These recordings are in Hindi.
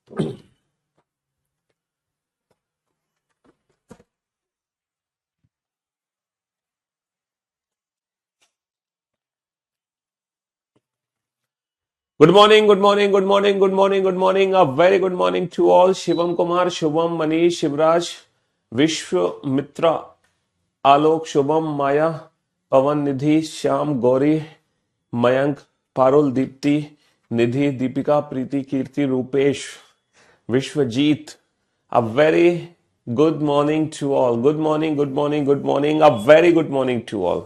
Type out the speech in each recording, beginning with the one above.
Good morning, good morning, good morning, good morning, good morning. A very good morning to all. Shivam Kumar, Shubham, Manish, Shivraj, Vishwamitra, Alok, Shubham, Maya, Pawan, Nidhi, Shyam, Gauri, Mayank, Parul, Deepti, Nidhi, Deepika, Preeti, Kirti, Rupesh, Vishwajit. A very good morning to all. Good morning, good morning, good morning. A very good morning to all.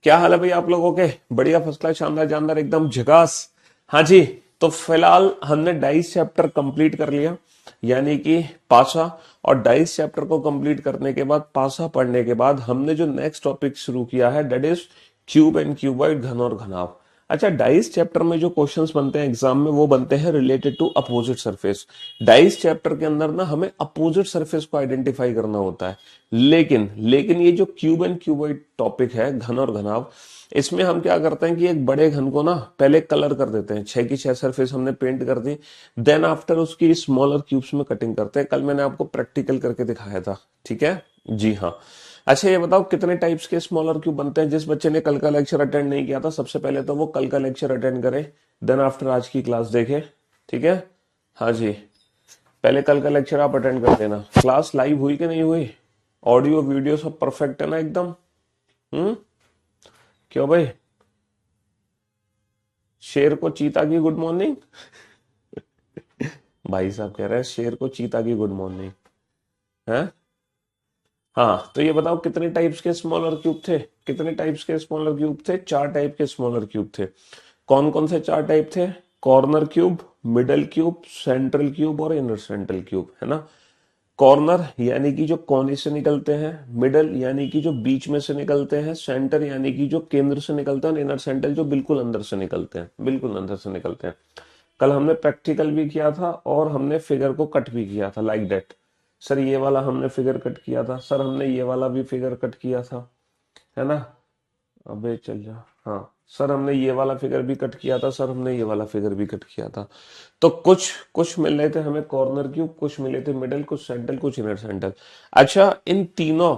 क्या हाल है भाई आप लोगों के? बढ़िया, फर्स्ट क्लास, शानदार, जानदार, एकदम झकास। हाँ जी। तो फिलहाल हमने डाइस चैप्टर कंप्लीट कर लिया, यानी कि पासा। और डाइस चैप्टर को कंप्लीट करने के बाद, पासा पढ़ने के बाद, हमने जो नेक्स्ट टॉपिक शुरू किया है that is cube and cuboid, घन और घनाभ। अच्छा, डाइस चैप्टर में जो क्वेश्चंस बनते हैं एग्जाम में, वो बनते हैं related to opposite surface. Dice chapter के अंदर ना हमें अपोजिट सरफेस को आइडेंटिफाई करना होता है। लेकिन लेकिन ये जो क्यूब एंड क्यूबॉइड टॉपिक है, घन और घनाभ, इसमें हम क्या करते हैं कि एक बड़े घन को ना पहले कलर कर देते हैं, 6 की 6 सरफेस हमने पेंट कर दी। देन आफ्टर उसकी स्मॉलर क्यूब्स में कटिंग करते हैं। कल मैंने आपको प्रैक्टिकल करके दिखाया था, ठीक है जी हाँ। अच्छा, ये बताओ कितने टाइप्स के स्मॉलर क्यूब बनते हैं? जिस बच्चे ने कल का लेक्चर अटेंड नहीं किया था, सबसे पहले तो वो कल का लेक्चर अटेंड करे, देन आफ्टर आज की क्लास देखे, ठीक है। हाँ जी, पहले कल का लेक्चर आप अटेंड कर देना। क्लास लाइव हुई कि नहीं हुई? ऑडियो वीडियो सब परफेक्ट है ना एकदम? क्यों भाई? शेर को चीता की गुड मॉर्निंग। भाई साहब कह रहे हैं शेर को चीता की गुड मॉर्निंग है। हाँ, तो ये बताओ कितने टाइप्स के स्मॉलर क्यूब थे? कितने टाइप्स के स्मॉलर क्यूब थे? 4 टाइप के स्मॉलर क्यूब थे। कौन कौन से 4 टाइप थे? Corner cube, middle cube, central cube और इनर सेंट्रल क्यूब, है ना। कॉर्नर यानी कि जो कोने से निकलते हैं, मिडल यानी कि जो बीच में से निकलते हैं, सेंटर यानी कि जो केंद्र से निकलते हैं, और इनर सेंटर जो बिल्कुल अंदर से निकलते हैं, बिल्कुल अंदर से निकलते हैं। कल हमने प्रैक्टिकल भी किया था और हमने फिगर को कट भी किया था, लाइक दैट। सर ये वाला हमने फिगर कट किया था, सर हमने ये वाला भी फिगर कट किया था, है ना। अबे चल जा। हाँ, सर हमने ये वाला फिगर भी कट किया था, सर हमने ये वाला फिगर भी कट किया था। तो कुछ कुछ मिल रहे थे हमें कॉर्नर क्यूब, कुछ मिले थे मिडल, कुछ सेंट्रल, कुछ इनर सेंट्रल। अच्छा, इन तीनों,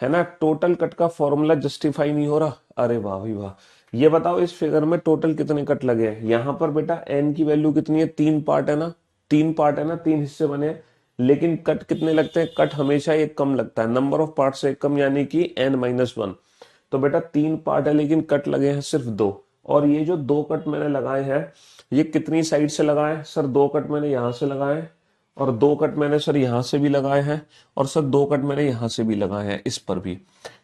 है ना, टोटल कट का फॉर्मूला जस्टिफाई नहीं हो रहा। अरे वाह भाई वाह। ये बताओ इस फिगर में टोटल कितने कट लगे हैं? यहाँ पर बेटा एन की वैल्यू कितनी है? 3 पार्ट है ना, 3 पार्ट है ना, 3 हिस्से बने हैं। लेकिन कट कितने लगते हैं? कट हमेशा एक कम लगता है, नंबर ऑफ पार्ट से एक कम, यानी कि n-1। तो बेटा 3 पार्ट है लेकिन कट लगे हैं सिर्फ 2। और ये जो 2 कट मैंने लगाए हैं, ये कितनी साइड से लगाए हैं? सर 2 कट मैंने यहां से लगाए हैं, और 2 कट मैंने सर यहां से भी लगाए हैं, और सर 2 कट मैंने यहां से भी लगाए हैं, इस पर भी।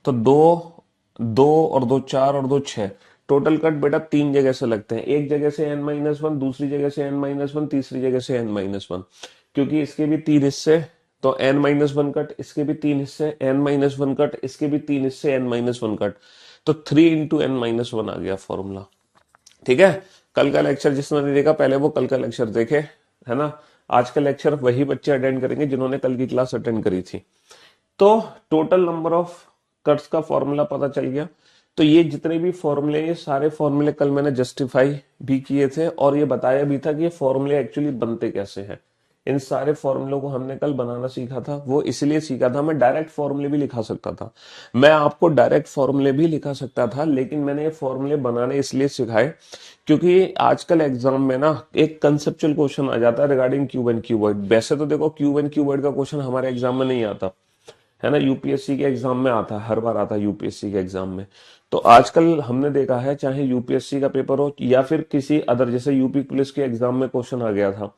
तो दो, 2 और 2 4 और 2 6। टोटल कट बेटा 3 जगह से लगते हैं, एक जगह से n-1, दूसरी जगह से n-1, तीसरी जगह से n-1। क्योंकि इसके भी 3 हिस्से, तो n-1 कट, इसके भी 3 हिस्से, n-1 कट, इसके भी 3 हिस्से, n-1 कट। तो 3 × n-1 आ गया फॉर्मूला, ठीक है। कल का लेक्चर जिसने नहीं देखा पहले वो कल का लेक्चर देखे, है ना। आज का लेक्चर वही बच्चे अटेंड करेंगे जिन्होंने कल की क्लास अटेंड करी थी। तो टोटल नंबर ऑफ कट्स का फॉर्मूला पता चल गया। तो ये जितने भी फॉर्मूले, ये सारे फॉर्मूले कल मैंने जस्टिफाई भी किए थे, और ये बताया भी था कि ये फॉर्मूले एक्चुअली बनते कैसे हैं। इन सारे फॉर्मूलों को हमने कल बनाना सीखा था। वो इसलिए सीखा था, मैं डायरेक्ट फॉर्मूले भी लिखा सकता था, मैं आपको डायरेक्ट फॉर्मूले भी लिखा सकता था, लेकिन मैंने ये फॉर्मूले बनाने इसलिए सिखाए क्योंकि आजकल एग्जाम में ना एक कंसेप्चुअल क्वेश्चन आ जाता है रिगार्डिंग क्यूब एंड क्यूबॉइड। वैसे तो देखो क्यूब एंड क्यूबॉइड का क्वेश्चन हमारे एग्जाम में नहीं आता, है ना, यूपीएससी के एग्जाम में आता है, हर बार आता है यूपीएससी के एग्जाम में। तो आजकल हमने देखा है, चाहे यूपीएससी का पेपर हो या फिर किसी अदर, जैसे यूपी पुलिस के एग्जाम में क्वेश्चन आ गया था,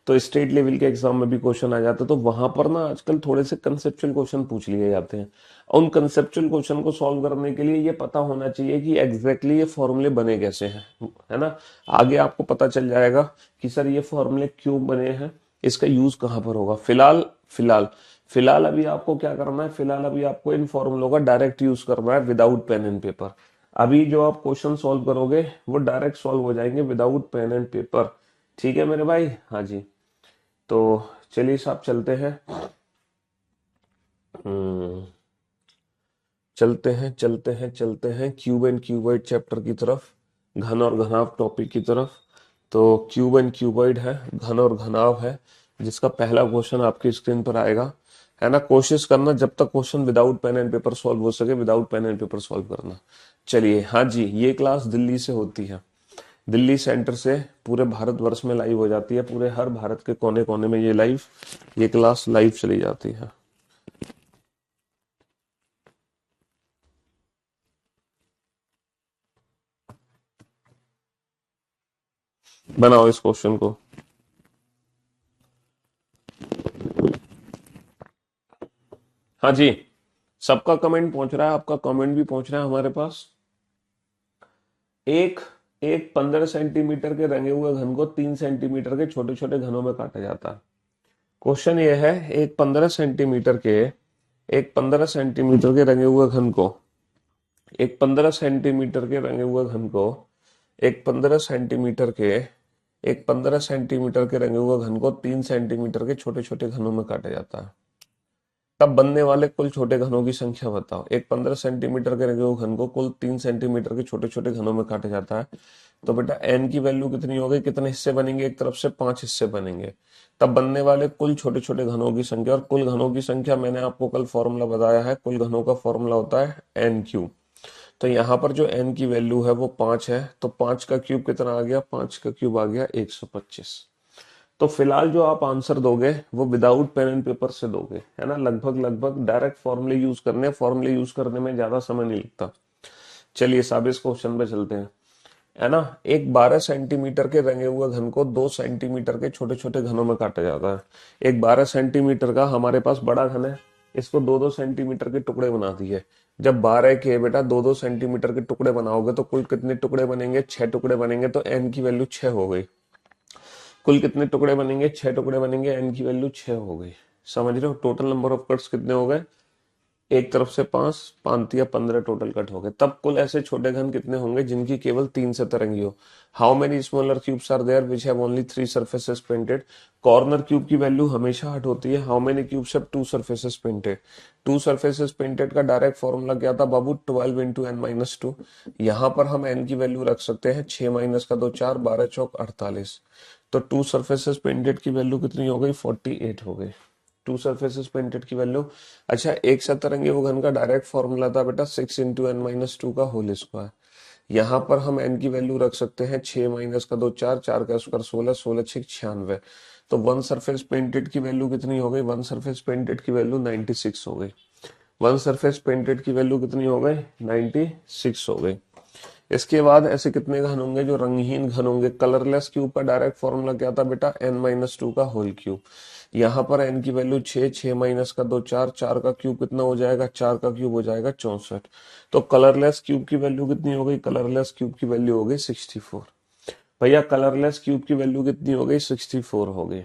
तो स्टेट लेवल के एग्जाम में भी क्वेश्चन आ जाता है। तो वहां पर ना आजकल थोड़े से कंसेप्चुअल क्वेश्चन पूछ लिए जाते हैं। उन कंसेप्चुअल क्वेश्चन को सॉल्व करने के लिए ये पता होना चाहिए कि एग्जैक्टली ये फॉर्मूले बने कैसे हैं, है ना। आगे आपको पता चल जाएगा कि सर ये फॉर्मूले क्यों बने हैं, इसका यूज कहां पर होगा। फिलहाल फिलहाल फिलहाल अभी आपको क्या करना है? फिलहाल अभी आपको इन फॉर्मूलों का डायरेक्ट यूज करना है विदाउट पेन एंड पेपर। अभी जो आप क्वेश्चन सॉल्व करोगे वो डायरेक्ट सॉल्व हो जाएंगे विदाउट पेन एंड पेपर, ठीक है मेरे भाई। हाँ जी, तो चलिए साहब चलते हैं। हम्म, चलते हैं क्यूब एंड क्यूबॉइड चैप्टर की तरफ, घन और घनाभ टॉपिक की तरफ। तो क्यूब एंड क्यूबॉइड है, घन और घनाभ है। जिसका पहला क्वेश्चन आपकी स्क्रीन पर आएगा, है ना। कोशिश करना जब तक question without pen and paper solve हो सके without pen and paper solve करना। चलिए, हाँ जी, ये क्लास दिल्ली से होती है, दिल्ली सेंटर से पूरे भारतवर्ष में लाइव हो जाती है, पूरे हर भारत के कोने कोने में ये क्लास लाइव चली जाती है। बनाओ इस क्वेश्चन को। हाँ जी, सबका कमेंट पहुंच रहा है, आपका कमेंट भी पहुंच रहा है हमारे पास। एक एक 15 सेंटीमीटर के रंगे हुए घन को 3 सेंटीमीटर के छोटे छोटे घनों में काटा जाता है। क्वेश्चन ये है, एक 15 सेंटीमीटर के रंगे हुए घन को एक 15 सेंटीमीटर के रंगे हुए घन को एक 15 सेंटीमीटर के एक 15 सेंटीमीटर के रंगे हुए घन को 3 सेंटीमीटर के छोटे छोटे घनों में काटा जाता है। तब बनने वाले कुल छोटे घनों की संख्या बताओ। एक 15 सेंटीमीटर के रंगे हुए घन को कुल 3 सेंटीमीटर के छोटे छोटे घनों में काटा जाता है, तो बेटा एन की वैल्यू कितनी होगी, कितने हिस्से बनेंगे, एक तरफ से 5 हिस्से बनेंगे। तब बनने वाले कुल छोटे छोटे घनों की संख्या, और कुल घनों की संख्या मैंने आपको कल फॉर्मूला बताया है, कुल घनों का फॉर्मूला होता है एन क्यूब। तो यहाँ पर जो n की वैल्यू है वो 5 है, तो 5 का क्यूब कितना आ गया, 5 का क्यूब आ गया 125। तो फिलहाल जो आप आंसर दोगे वो विदाउट पेन एंड पेपर से दोगे, है ना। लगभग लगभग डायरेक्ट फॉर्मूले यूज करने, फॉर्मूले यूज करने में ज्यादा समय नहीं लगता। चलिए साहब इस क्वेश्चन पे चलते हैं, है ना। एक 12 सेंटीमीटर के रंगे हुए घन को 2 सेंटीमीटर के छोटे छोटे घनों में काटा जाता है। एक 12 सेंटीमीटर का हमारे पास बड़ा घन है, इसको 2-2 सेंटीमीटर के टुकड़े बना दिए। जब 12 के बेटा 2-2 सेंटीमीटर के टुकड़े बनाओगे तो कुल कितने टुकड़े बनेंगे, 6 टुकड़े बनेंगे, तो एन की वैल्यू 6 हो गई। कुल कितने टुकड़े बनेंगे, 6 टुकड़े बनेंगे, एन की वैल्यू 6 हो गई। समझ रहे हो, टोटल नंबर ऑफ कट्स कितने हो गए, एक तरफ से 5, 5 या 15 टोटल कट हो गए। तब कुल ऐसे छोटे घन कितने होंगे जिनकी केवल 3 सतरंगी हो। How many smaller cubes are there which have only 3 surfaces painted. Corner cube की वैल्यू हमेशा 8 होती है। How many cubes have 2 surfaces painted. 2 surfaces painted का डायरेक्ट फॉर्मूला क्या था बाबू, 12 इंटू एन माइनस 2। यहाँ पर हम एन की वैल्यू रख सकते हैं 6 माइनस का 2 4, 12 चौक 48। तो 2 सरफेसेस पेंटेड की वैल्यू कितनी हो गई, 48 हो गई। 2 सरफेसेस पेंटेड की वैल्यू। अच्छा, एक सतरंगी घन का डायरेक्ट फॉर्मूला था बेटा 6 इंटू एन माइनस 2 का होल स्क्वायर। यहाँ पर हम एन की वैल्यू रख सकते हैं 6 माइनस का 2 4, 4 का स्क्वायर 16, 16 6 96। तो वन सरफेस पेंटेड की वैल्यू कितनी हो गई, वन सरफेस पेंटेड की वैल्यू 96 हो गई। वन सरफेस पेंटेड की वैल्यू कितनी हो गई, 96 हो गई। इसके बाद ऐसे कितने घन होंगे जो रंगहीन घन होंगे। कलरलेस क्यूब का डायरेक्ट फॉर्मूला क्या था बेटा, एन माइनस 2 का होल क्यूब। यहाँ पर एन की वैल्यू 6, 6 माइनस का 2 4, 4 का क्यूब कितना हो जाएगा, 4 का क्यूब हो जाएगा 64। तो कलरलेस क्यूब की वैल्यू कितनी हो गई, कलरलेस क्यूब की वैल्यू हो गई 64। भैया कलरलेस क्यूब की वैल्यू कितनी हो गई, 64 हो गई।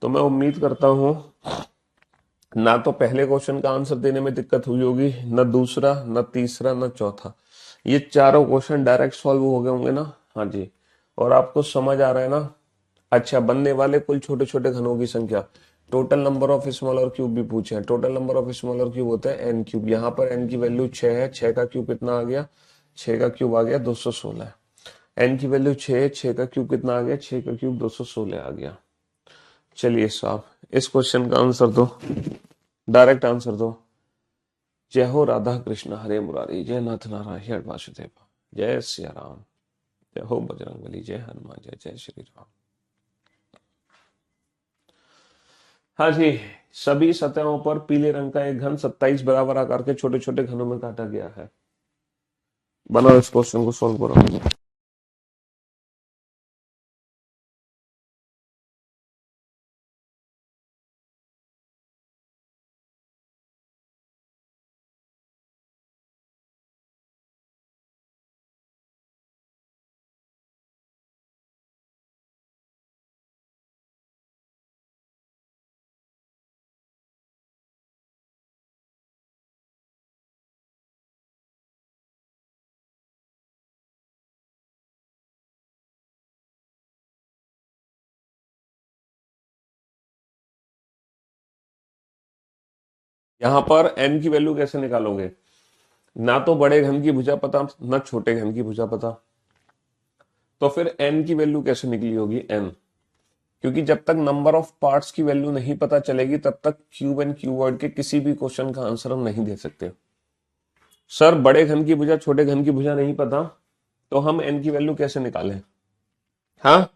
तो मैं उम्मीद करता हूं ना तो पहले क्वेश्चन का आंसर देने में दिक्कत हुई होगी, न दूसरा, न तीसरा, न चौथा। ये चारों क्वेश्चन डायरेक्ट सॉल्व हो गए होंगे ना। हाँ जी, और आपको समझ आ रहा है ना। अच्छा, बनने वाले कुल छोटे छोटे घनों की संख्या, total number of smaller cube भी पूछे हैं। Total number of smaller cube होता है एन क्यूब। यहाँ पर एन की वैल्यू 6 है, 6 का क्यूब कितना आ गया, 6 का क्यूब आ गया 216। एन की वैल्यू 6, 6 का क्यूब कितना आ गया, 6 का क्यूब 216 आ गया। चलिए साहब इस क्वेश्चन का आंसर दो, डायरेक्ट आंसर दो। जय हो राधा कृष्ण हरे मुरारी, जय नाथ नारायण वासुदेव, जय सिया राम, जय हो बजरंगबली, जय हनुमान, जय जय श्री राम। हाँ जी, सभी सतहों पर पीले रंग का एक घन 27 बराबर आकार के छोटे छोटे घनों में काटा गया है। बनाओ इस क्वेश्चन को, सॉल्व करो। यहाँ पर n की वैल्यू कैसे निकालोगे, ना तो बड़े घन की भुजा पता, ना छोटे घन की भुजा पता, तो फिर n की वैल्यू कैसे निकली होगी, n। क्योंकि जब तक नंबर ऑफ पार्ट्स की वैल्यू नहीं पता चलेगी तब तक क्यूब एंड क्यूबॉइड के किसी भी क्वेश्चन का आंसर हम नहीं दे सकते। सर बड़े घन की भुजा छोटे घन की भुजा नहीं पता, तो हम एन की वैल्यू कैसे निकालें? हाँ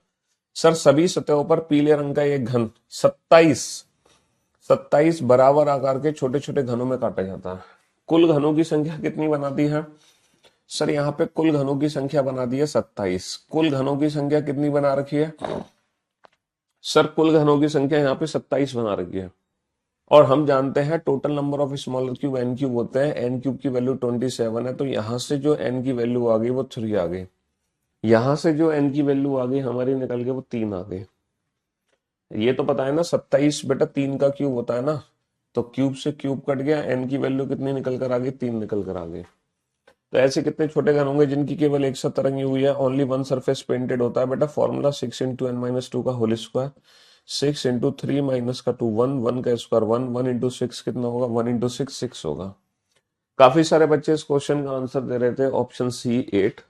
सर, सभी सतहों पर पीले रंग का एक घन 27 27 बराबर आकार के छोटे छोटे घनों में काटा जाता है। कुल घनों की संख्या कितनी बनाती है? सर यहाँ पे कुल घनों की संख्या बना दी है 27। कुल घनों की संख्या कितनी बना रखी है? सर कुल घनों की संख्या यहाँ पे 27 बना रखी है। और हम जानते हैं total number of smaller cube N cube होते हैं, एन क्यूब की वैल्यू 27 है, तो यहां से जो एन की वैल्यू आ गई वो 3 आ गई, यहां से जो एन की वैल्यू आ गई हमारी निकल के वो 3 आ गई। ये तो पता है ना, 27 बेटा 3 का क्यूब होता है ना, तो क्यूब से क्यूब कट गया, एन की वैल्यू कितनी निकल कर आ गई? 3 निकल कर आ गई। तो ऐसे कितने छोटे घन होंगे जिनकी केवल एक सतह रंगी हुई है, ओनली वन सरफेस पेंटेड होता है? बेटा फॉर्मूला 6 इंटू एन माइनस 2 का होल स्क्वायर, 6 इंटू 3 माइनस का 2 1, 1 का स्क्वायर 1, 1 इंटू 6 कितना होगा? 1 इंटू 6 6 होगा। काफी सारे बच्चे इस क्वेश्चन का आंसर दे रहे थे ऑप्शन सी 8,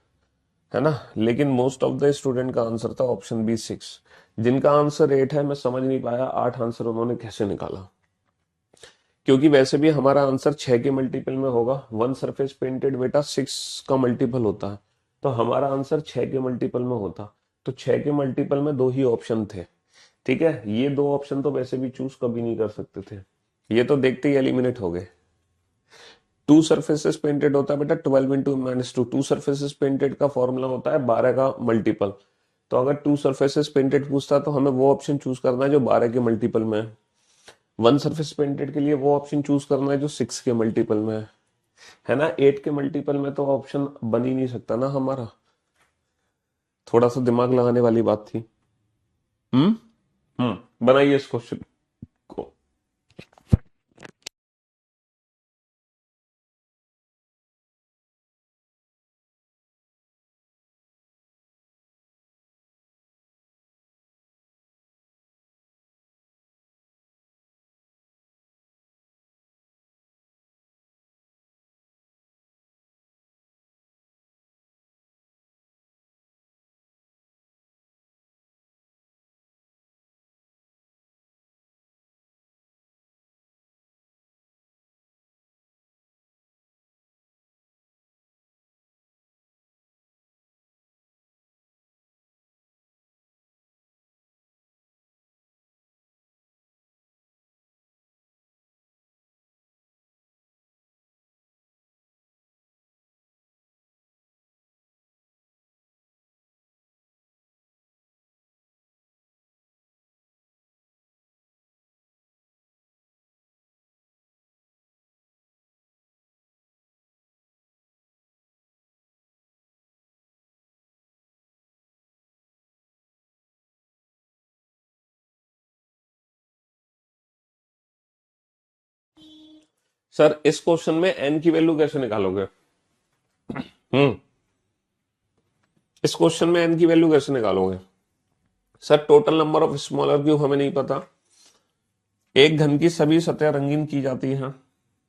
है ना, लेकिन मोस्ट ऑफ द स्टूडेंट का आंसर था ऑप्शन बी 6। जिनका आंसर 8 है मैं समझ नहीं पाया 8 आंसर उन्होंने कैसे निकाला, क्योंकि वैसे भी हमारा आंसर 6 के मल्टीपल में होगा। वन सरफेस पेंटेड बेटा 6 का मल्टीपल होता है, तो हमारा आंसर 6 के मल्टीपल में होता, तो 6 के मल्टीपल में 2 ही ऑप्शन थे। ठीक है, ये 2 ऑप्शन तो वैसे भी चूज कभी नहीं कर सकते थे, ये तो देखते ही एलिमिनेट हो गए। 2 सरफेसेस पेंटेड होता है बेटा 12 इंटू माइनस 2, 2 सरफेसेस पेंटेड का फॉर्मूला होता है 12 का मल्टीपल। तो अगर 2 सरफेसेस पेंटेड पूछता तो हमें वो ऑप्शन चूज करना है जो 12 के मल्टीपल में है। वन सरफेस पेंटेड के लिए वो ऑप्शन चूज करना है जो 6 के मल्टीपल में है ना। 8 के मल्टीपल में तो ऑप्शन बन ही नहीं सकता ना हमारा। थोड़ा सा दिमाग लगाने वाली बात थी। हम्म बनाइए इस क्वेश्चन को। सर इस क्वेश्चन में एन की वैल्यू कैसे निकालोगे? हम्म इस क्वेश्चन में एन की वैल्यू कैसे निकालोगे? Sir total number of smaller cube हमें नहीं पता। एक घन की सभी सतह रंगीन की जाती हैं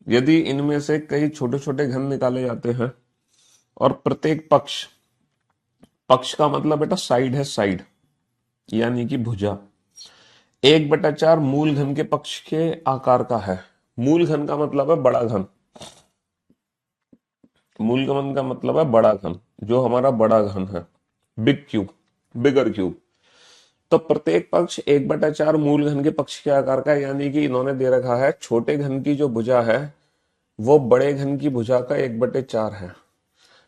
यदि इनमें से कई छोटे छोटे घन निकाले जाते हैं और प्रत्येक पक्ष, पक्ष का मतलब बेटा साइड है, साइड यानी कि भुजा 1/4 मूल घन के पक्ष के आकार का है। मूल घन का मतलब है बड़ा घन, मूल घन का मतलब है बड़ा घन, जो हमारा बड़ा घन है, बिग क्यूब, बिगर क्यूब। तो प्रत्येक पक्ष 1/4 मूल घन के पक्ष के आकार का है, यानी कि इन्होंने दे रखा है छोटे घन की जो भुजा है वो बड़े घन की भुजा का 1/4 है,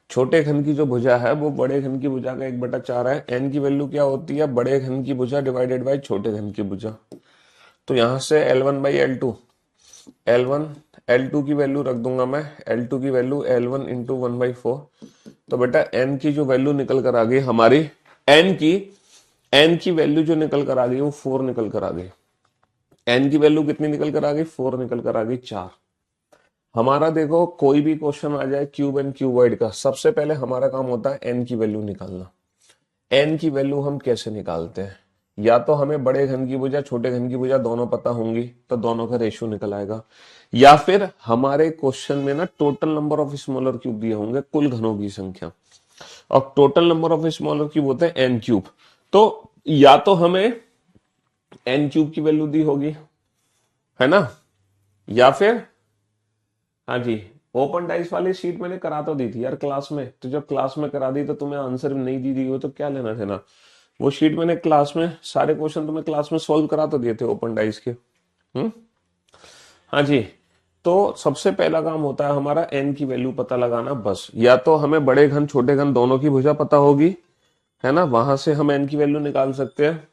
छोटे घन की जो भुजा है वो बड़े घन की भुजा का 1/4 है। एन की वैल्यू क्या होती है? बड़े घन की भुजा डिवाइडेड बाय छोटे घन की भुजा। तो यहां से L1/L2, L1 L2 की वैल्यू रख दूंगा मैं, L2 की वैल्यू L1 इंटू 1/4। तो बेटा एन की जो वैल्यू निकल कर आ गई हमारी, एन की वैल्यू जो निकल कर आ गई वो 4 निकल कर आ गई। एन की वैल्यू कितनी निकल कर आ गई? 4 निकल कर आ गई, 4। हमारा देखो कोई भी क्वेश्चन आ जाए क्यूब एंड क्यूबॉइड का, सबसे पहले हमारा काम होता है एन की वैल्यू निकालना। एन की वैल्यू हम कैसे निकालते हैं? या तो हमें बड़े घन की भुजा छोटे घन की भुजा दोनों पता होंगी तो दोनों का रेशियो निकल आएगा, या फिर हमारे क्वेश्चन में ना total number of smaller cube दिए होंगे, कुल घनों की संख्या, और total number of smaller cube होते हैं एन क्यूब। तो या तो हमें एन क्यूब की वैल्यू दी होगी, है ना? या फिर, हाँ जी, ओपन डाइस वाली शीट मैंने करा तो दी थी यार क्लास में, तो जब क्लास में करा दी तो तुम्हें आंसर नहीं दी हो तो क्या लेना देना। वो शीट मैंने क्लास में, सारे क्वेश्चन तुम्हें क्लास में सॉल्व करा तो दिए थे ओपन डाइस के। हम्म। हाँ जी। तो सबसे पहला काम होता है हमारा एन की वैल्यू पता लगाना, बस। या तो हमें बड़े घन छोटे घन दोनों की भुजा पता होगी, है ना, वहां से हम एन की वैल्यू निकाल सकते हैं,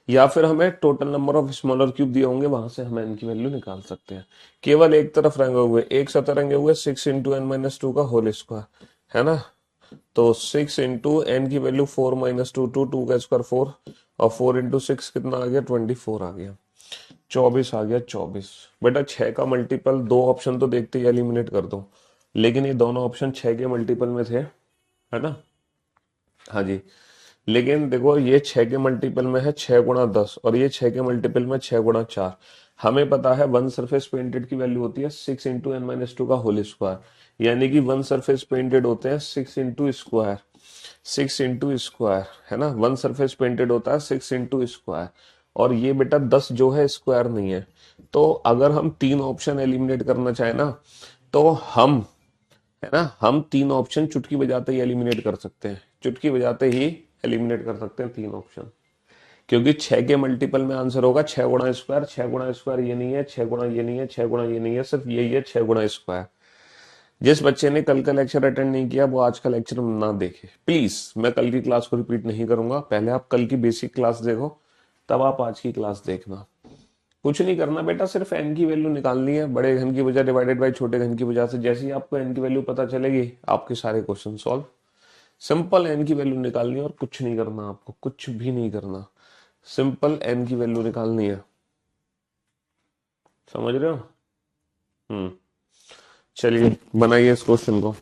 या फिर हमें total number of smaller cube दिए होंगे, वहां से हम एन की वैल्यू निकाल सकते हैं। केवल एक तरफ रंगे हुए, एक सतह रंगे हुए 6 इंटू n - 2 का होल स्क्वायर, है ना। तो 6 इंटू n की वैल्यू 4 - 2 2, 2 का स्क्वायर 4, और 4 इंटू 6 कितना आ गया, 24 आ गया, 24 आ गया, 24। बेटा 6 का मल्टीपल, दो ऑप्शन तो देखते ही एलिमिनेट कर दो, लेकिन ये दोनों ऑप्शन 6 के मल्टीपल में थे, है ना। हाँ जी। लेकिन देखो ये 6 के मल्टीपल में है 6 × 10, और ये 6 के मल्टीपल में 6 × 4। हमें पता है वन सरफेस पेंटेड की वैल्यू होती है 6 इंटू n - 2 का होल स्क्वायर, यानी कि वन सरफेस पेंटेड होते हैं 6 इंटू स्क्वायर, 6 इंटू स्क्वायर, है ना। वन सरफेस पेंटेड होता है 6 इंटू स्क्वायर, और ये बेटा 10 जो है स्क्वायर नहीं है। तो अगर हम तीन ऑप्शन एलिमिनेट करना चाहे ना, तो हम, है ना, हम तीन ऑप्शन चुटकी बजाते ही एलिमिनेट कर सकते हैं, चुटकी बजाते ही एलिमिनेट कर सकते हैं तीन ऑप्शन। क्योंकि 6 के मल्टीपल में आंसर होगा 6 × स्क्वायर, 6 × स्क्वायर ये नहीं है, 6 गुणा ये नहीं है, 6 गुणा ये नहीं है, सिर्फ यही है 6 × स्क्वायर। जिस बच्चे ने कल का लेक्चर अटेंड नहीं किया वो आज का लेक्चर ना देखे प्लीज। मैं कल की क्लास को रिपीट नहीं करूंगा, पहले आप कल की बेसिक क्लास देखो, तब आप आज की क्लास देखना। कुछ नहीं करना बेटा, सिर्फ एन की वैल्यू निकालनी है, बड़े घन की वजह डिवाइडेड बाय छोटे घन की वजह से। जैसे ही आपको एन की वैल्यू पता चलेगी, आपके सारे क्वेश्चन सॉल्व। सिंपल एन की वैल्यू निकालनी है और कुछ नहीं करना, आपको कुछ भी नहीं करना, सिंपल एन की वैल्यू निकालनी है। समझ रहे हो? हम्म। चलिए बनाइए इस क्वेश्चन को।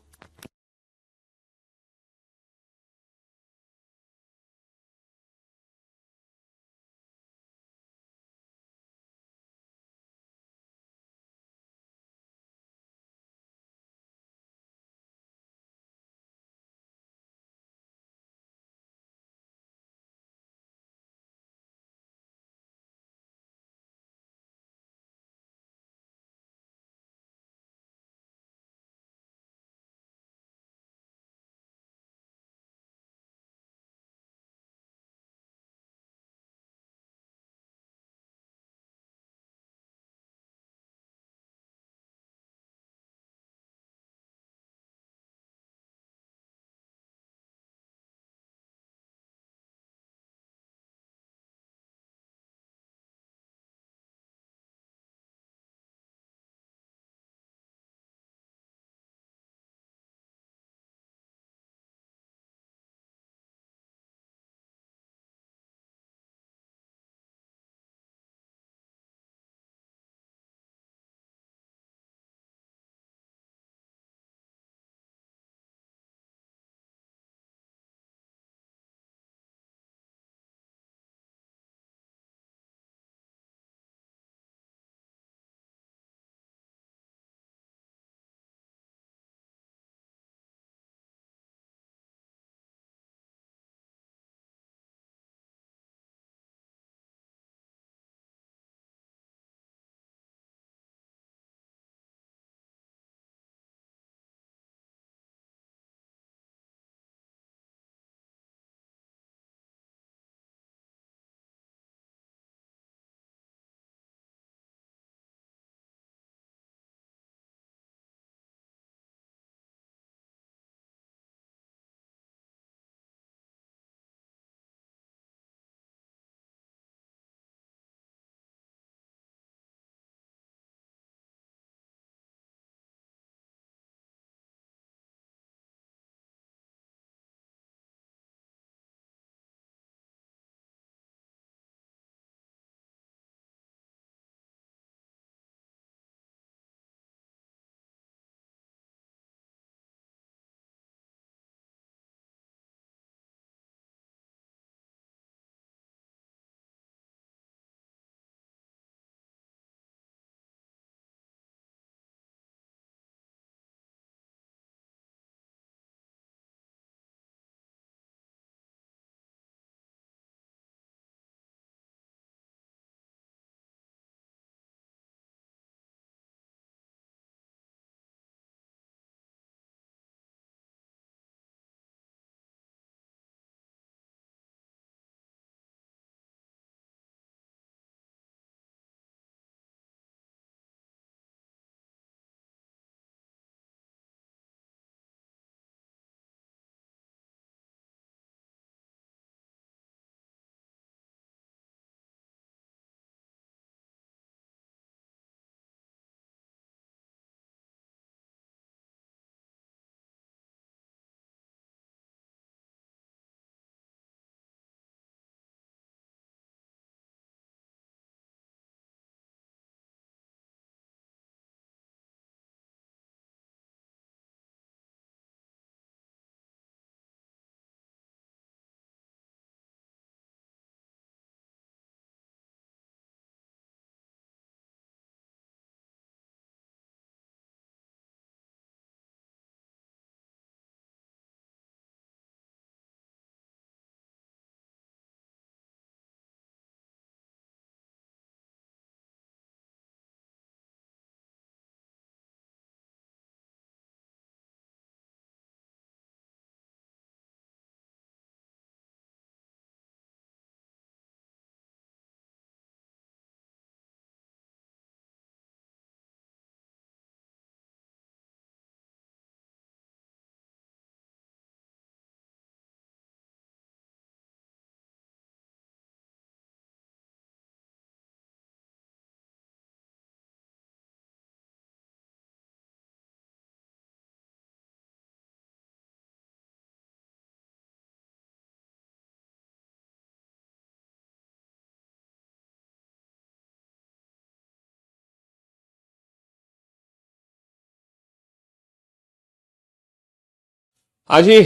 आज ही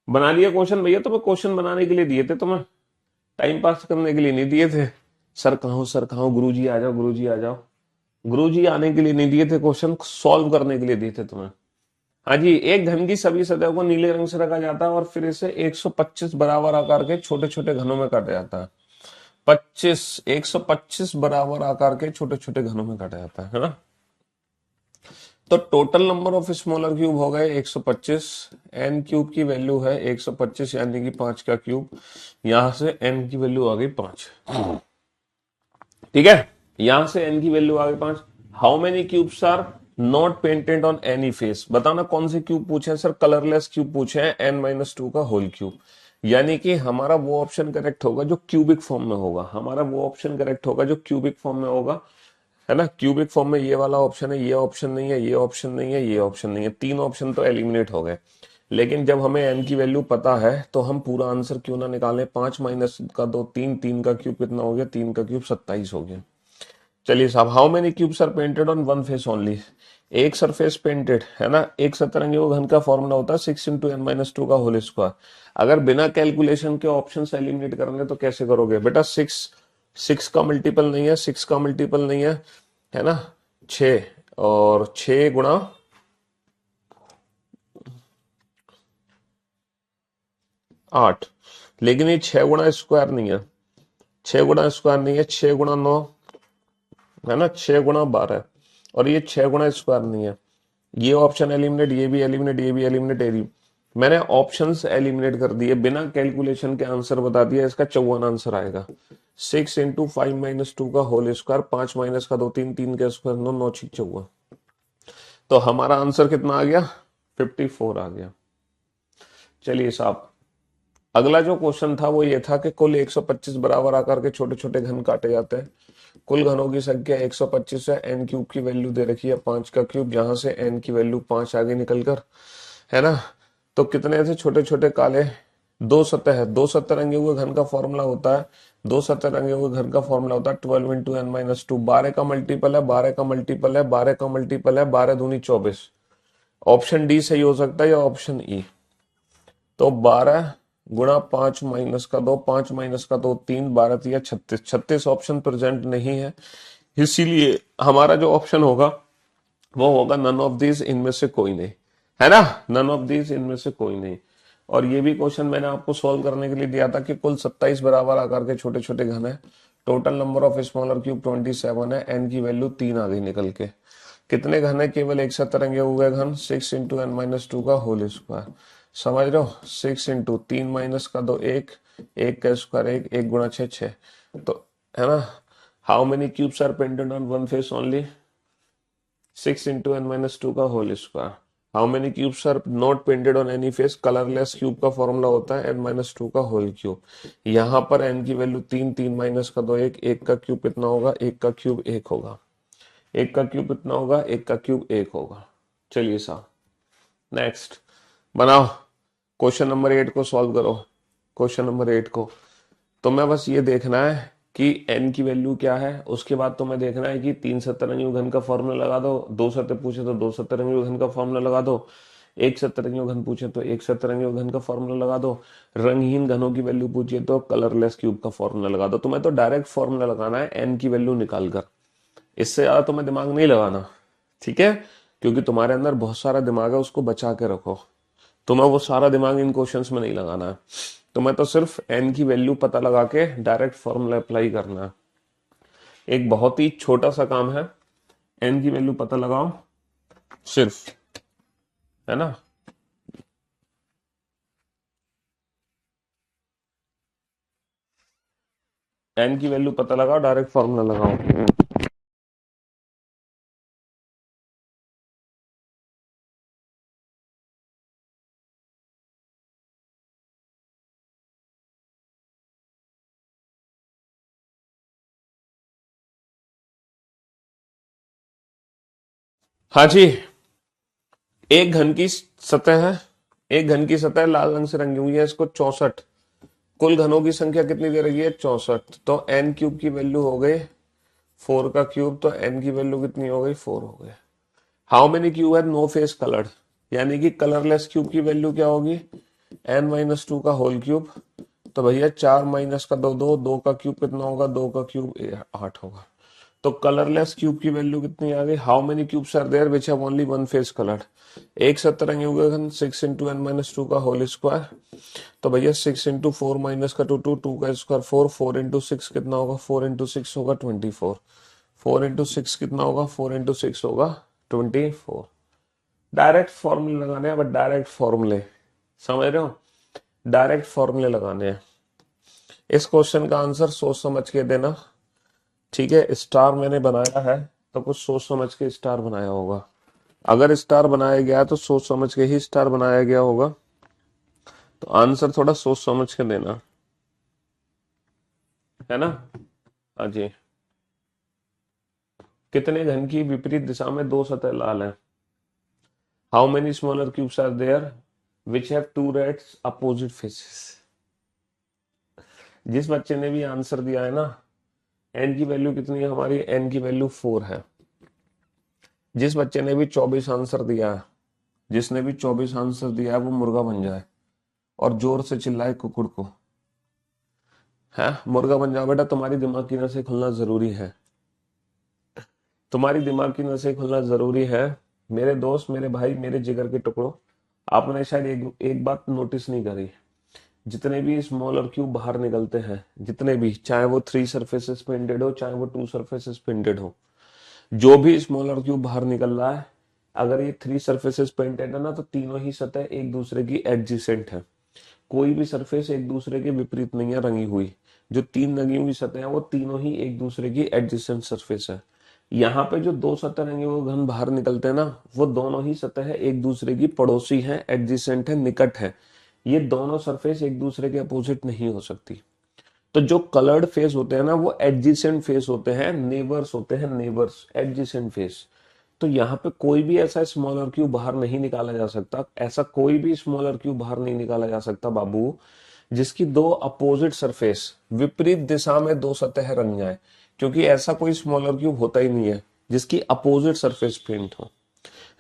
बना लिया क्वेश्चन भैया? तुम्हें क्वेश्चन बनाने के लिए दिए थे, तुम्हें टाइम पास करने के लिए नहीं दिए थे। सर कहाँ हो, सर कहाँ हो, गुरुजी आ जाओ, गुरुजी आ जाओ। गुरुजी आने के लिए नहीं दिए थे, क्वेश्चन सॉल्व करने के लिए दिए थे तुम्हें। हाँ जी, एक घन की सभी सतहों को नीले रंग से रखा जाता है और फिर इसे 125 बराबर आकार के छोटे छोटे घनों में काटा जाता है। 125 बराबर आकार के छोटे छोटे घनों में काटा जाता है ना। तो total number of smaller cube हो गए 125। एन क्यूब की वैल्यू है 125 यानी कि 5 का क्यूब। यहां से एन की वैल्यू आ गई 5। ठीक है, यहां से एन की वैल्यू आ गई 5। How many cubes are not painted on any face? बताना कौन से क्यूब पूछे हैं सर? कलरलेस क्यूब पूछे हैं, n-2 का होल क्यूब। यानी कि हमारा वो ऑप्शन करेक्ट होगा जो क्यूबिक फॉर्म में होगा। हमारा वो ऑप्शन करेक्ट होगा जो क्यूबिक फॉर्म में होगा, है ना। क्यूबिक फॉर्म में ये वाला ऑप्शन है, ये ऑप्शन नहीं है, ये ऑप्शन नहीं है, ये ऑप्शन नहीं है। तीन ऑप्शन तो एलिमिनेट हो गए। लेकिन जब हमें एन की वैल्यू पता है तो हम पूरा आंसर क्यों ना निकालें। 5 माइनस का 2 3, 3 का क्यूब कितना हो गया? 3 का क्यूब 27 हो गया। चलिए साहब, how many cubes are painted on one face only? एक सरफेस पेंटेड है ना। एक सतरंगी घन का फॉर्मूला होता है 6 × n-2 का होल स्क्वायर। अगर बिना कैलकुलेशन के ऑप्शन एलिमिनेट करने तो कैसे करोगे बेटा? 6 6 का मल्टीपल नहीं है, 6 का मल्टीपल नहीं है ना। 6 और 6 गुणा 8। लेकिन ये 6 गुणा स्क्वायर नहीं है, 6 गुणा स्क्वायर नहीं है, 6 गुणा 9 है ना, 6 गुणा 12। और ये 6 गुणा स्क्वायर नहीं है। ये ऑप्शन एलिमिनेट, ये भी एलिमिनेट, ये भी एलिमिनेट, ये भी। मैंने ऑप्शंस एलिमिनेट कर दिए, बिना कैलकुलेशन के आंसर बता दिया। इसका 54 आंसर आएगा। 6 × 5 - 2 का होल स्क्वायर, 5 माइनस का 2 3, 3 का स्क्वायर 9, 9 6 54। तो हमारा आंसर कितना आ गया? 54 आ गया। चलिए साहब, अगला जो क्वेश्चन था वो ये था कि कुल 125 बराबर आकार के छोटे छोटे घन काटे जाते हैं। कुल घनों की संख्या 125 है। एन क्यूब की वैल्यू दे रखी है 5 का क्यूब, जहां से एन की वैल्यू 5 आगे निकलकर, है ना। तो कितने थे छोटे छोटे काले? दो सतह है। दो सतह रंगे हुए घन का फॉर्मूला होता है, दो सतह रंगे हुए घन का फॉर्मूला होता है 12 × n-2। 12 का मल्टीपल है, 12 का मल्टीपल है, 12 का मल्टीपल है, 12 दूनी 24। ऑप्शन डी सही हो सकता है या ऑप्शन ई। तो 12 गुणा 5 माइनस का 2, 5 माइनस का 2 3, 12 तिया 36। 36 ऑप्शन प्रेजेंट नहीं है, इसीलिए हमारा जो ऑप्शन होगा वो होगा नन ऑफ दीज, इनमें से कोई नहीं, है ना। नन ऑफ दीज, इनमें से कोई नहीं। और ये भी क्वेश्चन मैंने आपको सॉल्व करने के लिए दिया था कि कुल 27 बराबर आकार के छोटे छोटे घन है। Total number of smaller cube 27 है। एन की वैल्यू 3 आ गई निकल के। कितने घन है? केवल एक सतरंगे हुए घन। 6 × n-2 का होल स्क्वायर। समझ रहे हो? 6 × 3 माइनस का 2 1, 1 का स्क्वायर 1, 1 गुणा 6 6। तो है ना। How many cubes are painted on one face only? 6 × n-2 का whole square. How many cubes are not painted on any face? Colourless cube का फॉर्मूला होता है n-2 का होल क्यूब। यहाँ पर n की वैल्यू 3, 3 माइनस का 2 1, 1 का क्यूब कितना होगा? 1 का क्यूब 1 होगा। 1 का क्यूब कितना होगा? 1 का क्यूब 1 होगा। चलिए साहब, नेक्स्ट बनाओ। क्वेश्चन नंबर 8 को सॉल्व करो। क्वेश्चन नंबर 8 को तो मैं बस ये देखना है कि n की वैल्यू क्या है। उसके बाद तो मैं देखना है कि 3 सतरंगी घन का फॉर्मूला लगा दो। 2 सतह पूछे तो 2 सतरंगी घन का फॉर्मूला लगा दो। एक सतरंगी घन पूछे तो एक सतरंगी घन का फॉर्मूला लगा दो। रंगहीन घनों की वैल्यू पूछिए तो कलरलेस क्यूब का फॉर्मूला लगा दो। तुम्हें तो डायरेक्ट फॉर्मूला लगाना है n की वैल्यू निकाल कर। इससे ज्यादा तुम्हें दिमाग नहीं लगाना, ठीक है। क्योंकि तुम्हारे अंदर बहुत सारा दिमाग है, उसको बचा के रखो। तुम्हें वो सारा दिमाग इन क्वेश्चंस में नहीं लगाना है। तुम्हें तो सिर्फ n की वैल्यू पता लगा के डायरेक्ट फॉर्मूला अप्लाई करना है। एक बहुत ही छोटा सा काम है, n की वैल्यू पता लगाओ सिर्फ, है ना। n की वैल्यू पता लगाओ, डायरेक्ट फॉर्मूला लगाओ। हाँ जी, एक घन की सतह है। एक घन की सतह लाल रंग से रंगी हुई है, इसको 64। कुल घनों की संख्या कितनी दे रही है? 64। तो n क्यूब की वैल्यू हो गई 4 का क्यूब, तो n की वैल्यू कितनी हो गई? 4 हो गई। हाउ मेनी क्यूब है? No face coloured. यानी कि कलरलेस क्यूब की वैल्यू क्या होगी, n-2 का होल क्यूब। तो भैया 4 माइनस का 2 2, 2 का क्यूब कितना होगा, 2 का क्यूब 8 होगा। तो कलरलेस क्यूब की वैल्यू कितनी आ गई, how many cubes are there which have only one face coloured. एक सतरंगी घन 6 इंटू n-2 का होल स्क्वायर। तो भैया 6 इंटू 4 माइनस का 2 2, 2 का स्क्वायर 4, 4 इंटू 6 कितना होगा, 4 इंटू 6 होगा 24, 4 इंटू 6 कितना होगा, 4 इंटू 6 होगा 24। डायरेक्ट फॉर्मूले लगाने हैं, बट डायरेक्ट फॉर्मूले, समझ रहे हो, डायरेक्ट फॉर्मूले लगाने हैं। इस क्वेश्चन का आंसर सोच समझ के देना, ठीक है। स्टार मैंने बनाया है तो कुछ सोच समझ के स्टार बनाया होगा। अगर स्टार बनाया गया है तो सोच समझ के ही स्टार बनाया गया होगा। तो आंसर थोड़ा सोच समझ के देना, है ना। हाँ जी। कितने घन की विपरीत दिशा में दो सतह लाल है। How many smaller cubes are there which have two reds opposite faces. जिस बच्चे ने भी आंसर दिया है ना, एन की वैल्यू कितनी है हमारी, एन की वैल्यू 4 है। जिस बच्चे ने भी 24 आंसर दिया है, जिसने भी 24 आंसर दिया है वो मुर्गा बन जाए और जोर से चिल्लाए कुकुड़ को, है मुर्गा बन जाओ बेटा। तुम्हारी दिमाग की नसें खुलना जरूरी है, तुम्हारी दिमाग की नसें खुलना जरूरी है। मेरे दोस्त, मेरे भाई, मेरे जिगर के टुकड़ों, आपने शायद एक बात नोटिस नहीं करी। जितने भी स्मॉल और क्यूब बाहर निकलते हैं, जितने भी, चाहे वो 3 सरफेसेस पेंटेड हो, चाहे वो 2 सरफेसेस पेंटेड हो, जो भी स्मॉल और क्यूब बाहर निकल रहा है, अगर ये 3 सरफेसेस पेंटेड है ना, तो तीनों ही सतह एक दूसरे की एडजेसेंट है। कोई भी सरफेस एक दूसरे के विपरीत नहीं है रंगी हुई। जो 3 रंगी हुई सतह है वो तीनों ही एक दूसरे की एडजेसेंट सरफेस है। यहाँ पे जो 2 सतह रंगे हुए घन बाहर निकलते हैं ना, वो दोनों ही सतह एक दूसरे की पड़ोसी हैं, एडजेसेंट है, निकट है। ये दोनों सरफेस एक दूसरे के अपोजिट नहीं हो सकती। तो जो कलर्ड फेस होते हैं ना, वो एडजेसेंट फेस होते हैं, नेबर्स होते हैं, नेबर्स, एडजेसेंट फेस। तो यहाँ पे कोई भी ऐसा स्मॉलर क्यूब बाहर नहीं निकाला जा सकता, ऐसा कोई भी स्मॉलर क्यूब बाहर नहीं निकाला जा सकता बाबू, जिसकी दो अपोजिट सरफेस, विपरीत दिशा में दो सतह रंग जाए। क्योंकि ऐसा कोई स्मॉलर क्यूब होता ही नहीं है जिसकी अपोजिट सरफेस पेंट हो।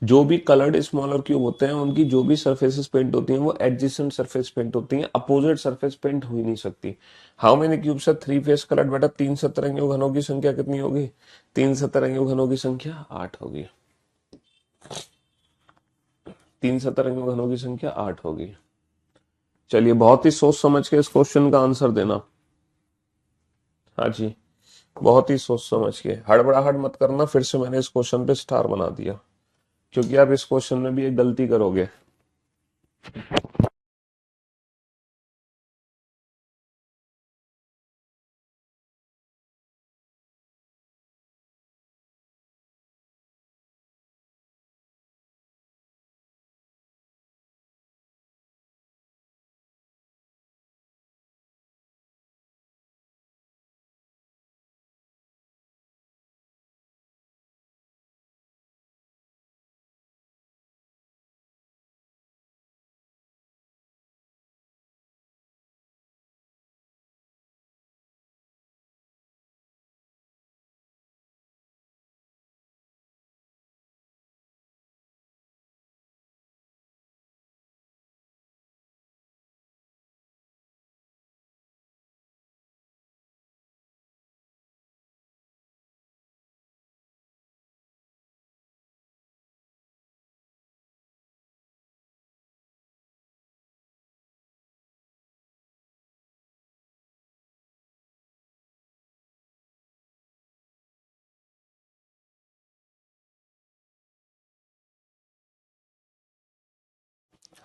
जो भी कलर्ड स्मॉलर क्यूब होते हैं उनकी जो भी सरफेसेस पेंट होती हैं वो एडजेसेंट सरफेस पेंट होती हैं, अपोजिट सरफेस पेंट हो ही नहीं सकती। How many cubes are three face coloured, बेटा 3 सतरंगी घनों की संख्या कितनी होगी, 3 सतरंगी घनों की संख्या 8 होगी। 3 सतरंगी घनों की संख्या 8 होगी। चलिए, बहुत ही सोच समझ के इस क्वेश्चन का आंसर देना। हाँ जी, बहुत ही सोच समझ के, हड़बड़ाहट मत करना। फिर से मैंने इस क्वेश्चन पे स्टार बना दिया, क्योंकि आप इस क्वेश्चन में भी एक गलती करोगे।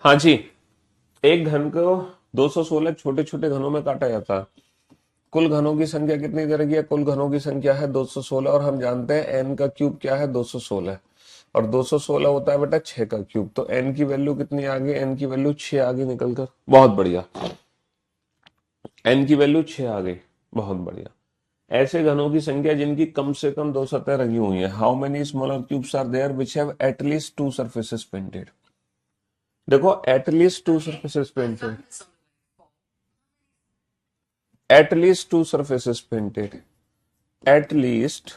हाँ जी, एक घन को 216 छोटे छोटे घनों में काटा जाता है। कुल घनों की संख्या कितनी तरह की है, कुल घनों की संख्या है 216, और हम जानते हैं एन का क्यूब क्या है, 216। और 216 होता है बेटा 6 का क्यूब। तो एन की वैल्यू कितनी आ गई, एन की वैल्यू 6 आ गई निकल कर, बहुत बढ़िया। एन की वैल्यू 6 आ गई, बहुत बढ़िया। ऐसे घनों की संख्या जिनकी कम से कम दो सतह रंगी हुई है। How many smaller cubes are there which have at least two surfaces painted. देखो, at least two surfaces painted, at least two surfaces painted, at least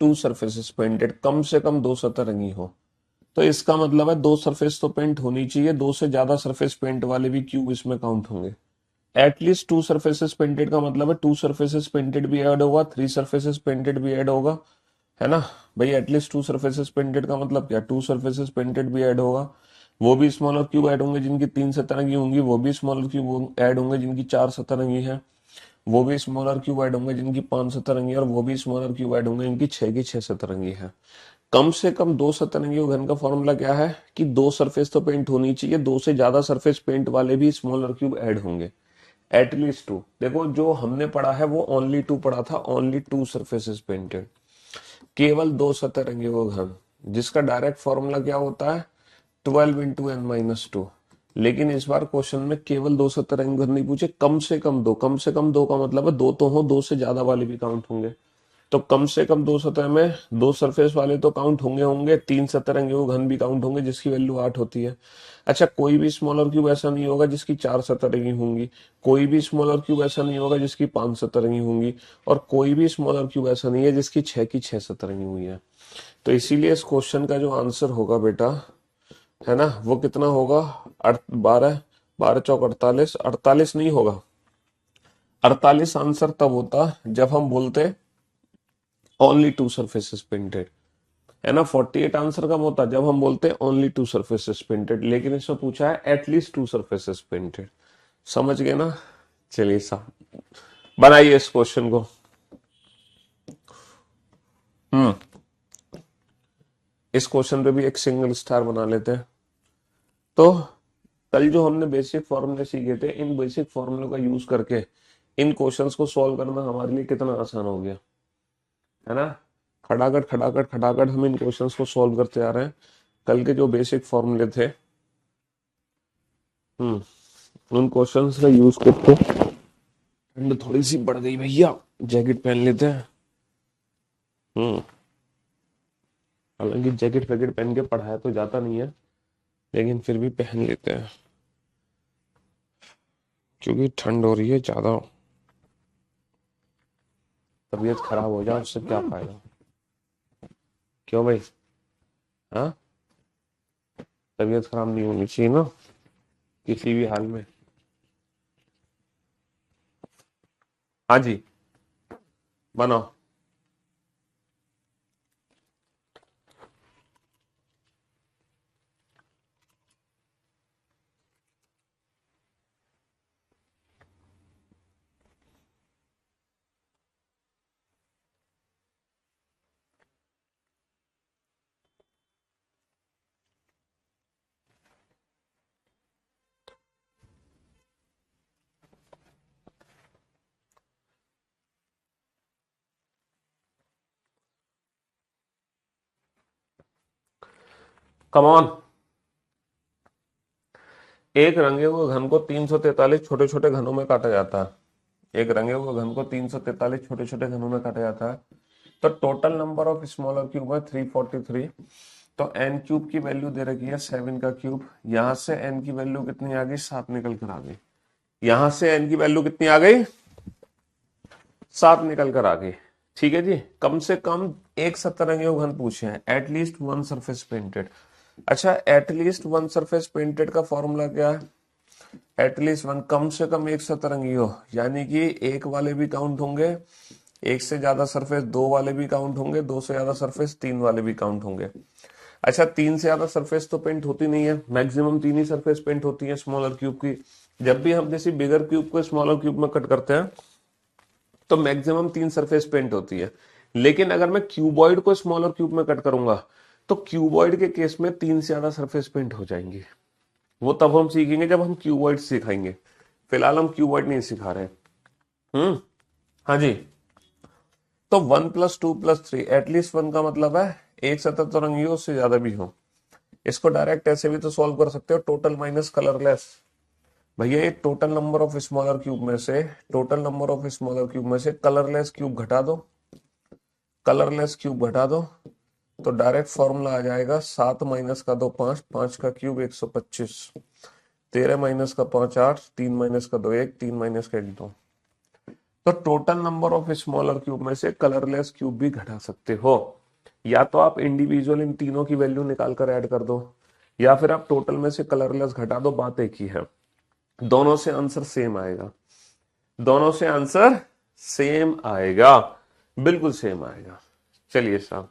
two surfaces painted, कम से कम दो सतह रंगी हो। तो इसका मतलब है दो सरफेस तो पेंट होनी चाहिए, दो से ज्यादा सरफेस पेंट वाले भी क्यूब इसमें काउंट होंगे। एटलीस्ट टू सरफेसेस पेंटेड का मतलब है टू सरफेसेस पेंटेड भी ऐड होगा, थ्री सरफेसेस पेंटेड भी ऐड होगा, है ना भाई। एटलीस्ट टू सरफेसेस पेंटेड का मतलब क्या, टू सरफेसेस पेंटेड भी ऐड होगा, वो भी स्मॉलर क्यूब ऐड होंगे जिनकी तीन सतरंगी होंगी, वो भी स्मॉलर क्यूब ऐड होंगे जिनकी चार सतरंगी है, वो भी स्मॉलर क्यूब ऐड होंगे जिनकी पांच सतरंगी है, और वो भी स्मॉलर क्यूब ऐड होंगे जिनकी छह की छह सतरंगी है। कम से कम दो सतरंगी घन का फॉर्मूला क्या है कि दो सरफेस तो पेंट होनी चाहिए, दो से ज्यादा सरफेस पेंट वाले भी स्मॉलर क्यूब ऐड होंगे। At least to. देखो जो हमने पढ़ा है वो ओनली टू पढ़ा था, ओनली टू सरफेसेस पेंटेड, केवल दो सतरंगी घन, जिसका डायरेक्ट फॉर्मूला क्या होता है 12 × n - 2। लेकिन इस बार क्वेश्चन में केवल दो सतरंगी घन नहीं पूछे, कम से कम दो। कम से कम दो का मतलब है दो तो हो, दो से ज्यादा वाले भी काउंट होंगे। तो कम से कम दो सतह में दो सरफेस वाले तो काउंट होंगे होंगे, तीन सतरंगी घन भी काउंट होंगे जिसकी वैल्यू 8 होती है। अच्छा, कोई भी स्मॉलर क्यूब ऐसा नहीं होगा जिसकी चार सतरंगी होंगी, कोई भी स्मॉलर क्यूब ऐसा नहीं होगा जिसकी पांच सतरंगी होंगी, और कोई भी स्मॉलर क्यूब ऐसा नहीं है जिसकी छह की छह सतरंगी हुई है। तो इसीलिए इस क्वेश्चन का जो आंसर होगा बेटा, है ना, वो कितना होगा, 12, 12×4 = 48, 48 नहीं होगा, 48 आंसर तब होता जब हम बोलते ओनली टू सरफेसेस पेंटेड, है ना। 48 आंसर कब होता जब हम बोलते ओनली टू सरफेसेस पेंटेड, लेकिन इसमें पूछा है एटलीस्ट टू सरफेसेस पेंटेड। समझ गए ना। चलिए साहब, बनाइए इस क्वेश्चन को। हम्म इस क्वेश्चन पे भी एक सिंगल स्टार बना लेते हैं। तो कल जो हमने बेसिक फॉर्मूले सीखे थे, इन बेसिक फॉर्मूलों का यूज करके इन क्वेश्चंस को सॉल्व करना हमारे लिए कितना आसान हो गया, है ना। खटाखट खटाखट खटाखट हम इन क्वेश्चंस को सॉल्व करते आ रहे हैं। कल के जो बेसिक फॉर्मूले थे, उन क्वेश्चंस का यूज करके, ठंड थोड़ी सी बढ़ गई भैया, जैकेट पहन लेते हैं। हम्म हालांकि जैकेट वैकेट पहन के पढ़ाया तो जाता नहीं है, लेकिन फिर भी पहन लेते हैं क्योंकि ठंड हो रही है ज्यादा। तबीयत खराब हो जाए उससे क्या फायदा, क्यों भाई। हाँ, तबीयत खराब नहीं होनी चाहिए ना किसी भी हाल में। हाँ जी, बनाओ। Come on. एक रंगे हुए घन को 343 छोटे छोटे घनों में काटा जाता है। एक रंगे हुए घन को 343 छोटे छोटे घनों में काटा जाता है। तो total number of smaller cube है 343। तो एन क्यूब की वैल्यू दे रखी है 7 का क्यूब। यहां से एन की वैल्यू कितनी आ गई, 7 निकल कर आ गई। यहां से एन की वैल्यू कितनी आ गई, 7 निकल कर आ गई। ठीक है जी। कम से कम एक सतरंगी घन पूछे हैं, एटलीस्ट वन सरफेस पेंटेड। अच्छा, एटलीस्ट वन सरफेस पेंटेड का फॉर्मूला क्या है, एटलीस्ट वन, कम से कम एक सतरंगी हो, यानी कि एक वाले भी काउंट होंगे, एक से ज्यादा सरफेस दो वाले भी काउंट होंगे, दो से ज्यादा सरफेस तीन वाले भी काउंट होंगे। अच्छा, तीन से ज्यादा सरफेस तो पेंट होती नहीं है, मैक्सिमम तीन ही सरफेस पेंट होती है स्मॉलर क्यूब की। जब भी हम जैसे बिगर क्यूब को स्मॉलर क्यूब में कट करते हैं तो मैक्सिमम तीन सरफेस पेंट होती है। लेकिन अगर मैं क्यूबॉइड को स्मॉलर क्यूब में कट करूंगा तो क्यूबॉइड के केस में तीन से ज्यादा सरफेस पेंट हो जाएंगी। वो तब हम सीखेंगे जब हम क्यूबॉइड सिखाएंगे, फिलहाल हम क्यूबॉइड नहीं सिखा रहे। हाँ जी। तो 1 + 2 + 3, एटलीस्ट वन का मतलब है एक सतत तरंगी हो, उससे ज्यादा भी हो। इसको डायरेक्ट ऐसे भी तो सॉल्व कर सकते हो, टोटल माइनस कलरलेस। भैया ये total number of smaller cube में से, total number of smaller cube में से कलरलेस क्यूब घटा दो, कलरलेस क्यूब घटा दो, तो डायरेक्ट फॉर्मूला आ जाएगा 7 माइनस का 2 5, 5 का क्यूब 125, 13 माइनस का 5 8, 3 माइनस का 2 1, 3 माइनस का 1 2। तो total number of smaller cube में से कलरलेस क्यूब भी घटा सकते हो। या तो आप इंडिविजुअल इन तीनों की वैल्यू निकाल कर ऐड कर दो, या फिर आप टोटल में से कलरलेस घटा दो, बात एक ही है। दोनों से आंसर सेम आएगा, दोनों से आंसर सेम आएगा, बिल्कुल सेम आएगा। चलिए साहब,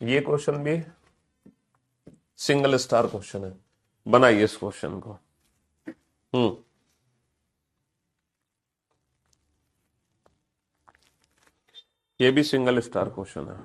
ये क्वेश्चन भी सिंगल स्टार क्वेश्चन है, बनाइए इस क्वेश्चन को। हम्म, ये भी सिंगल स्टार क्वेश्चन है।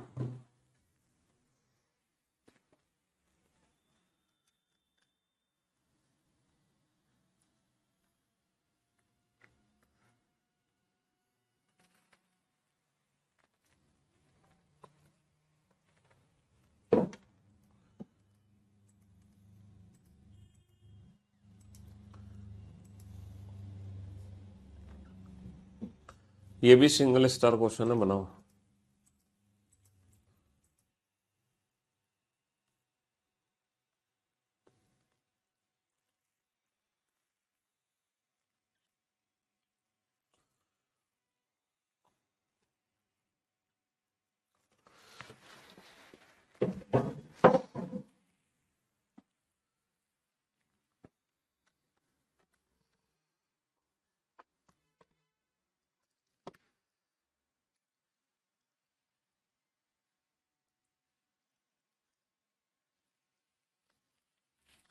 ये भी सिंगल स्टार क्वेश्चन है, बनाओ।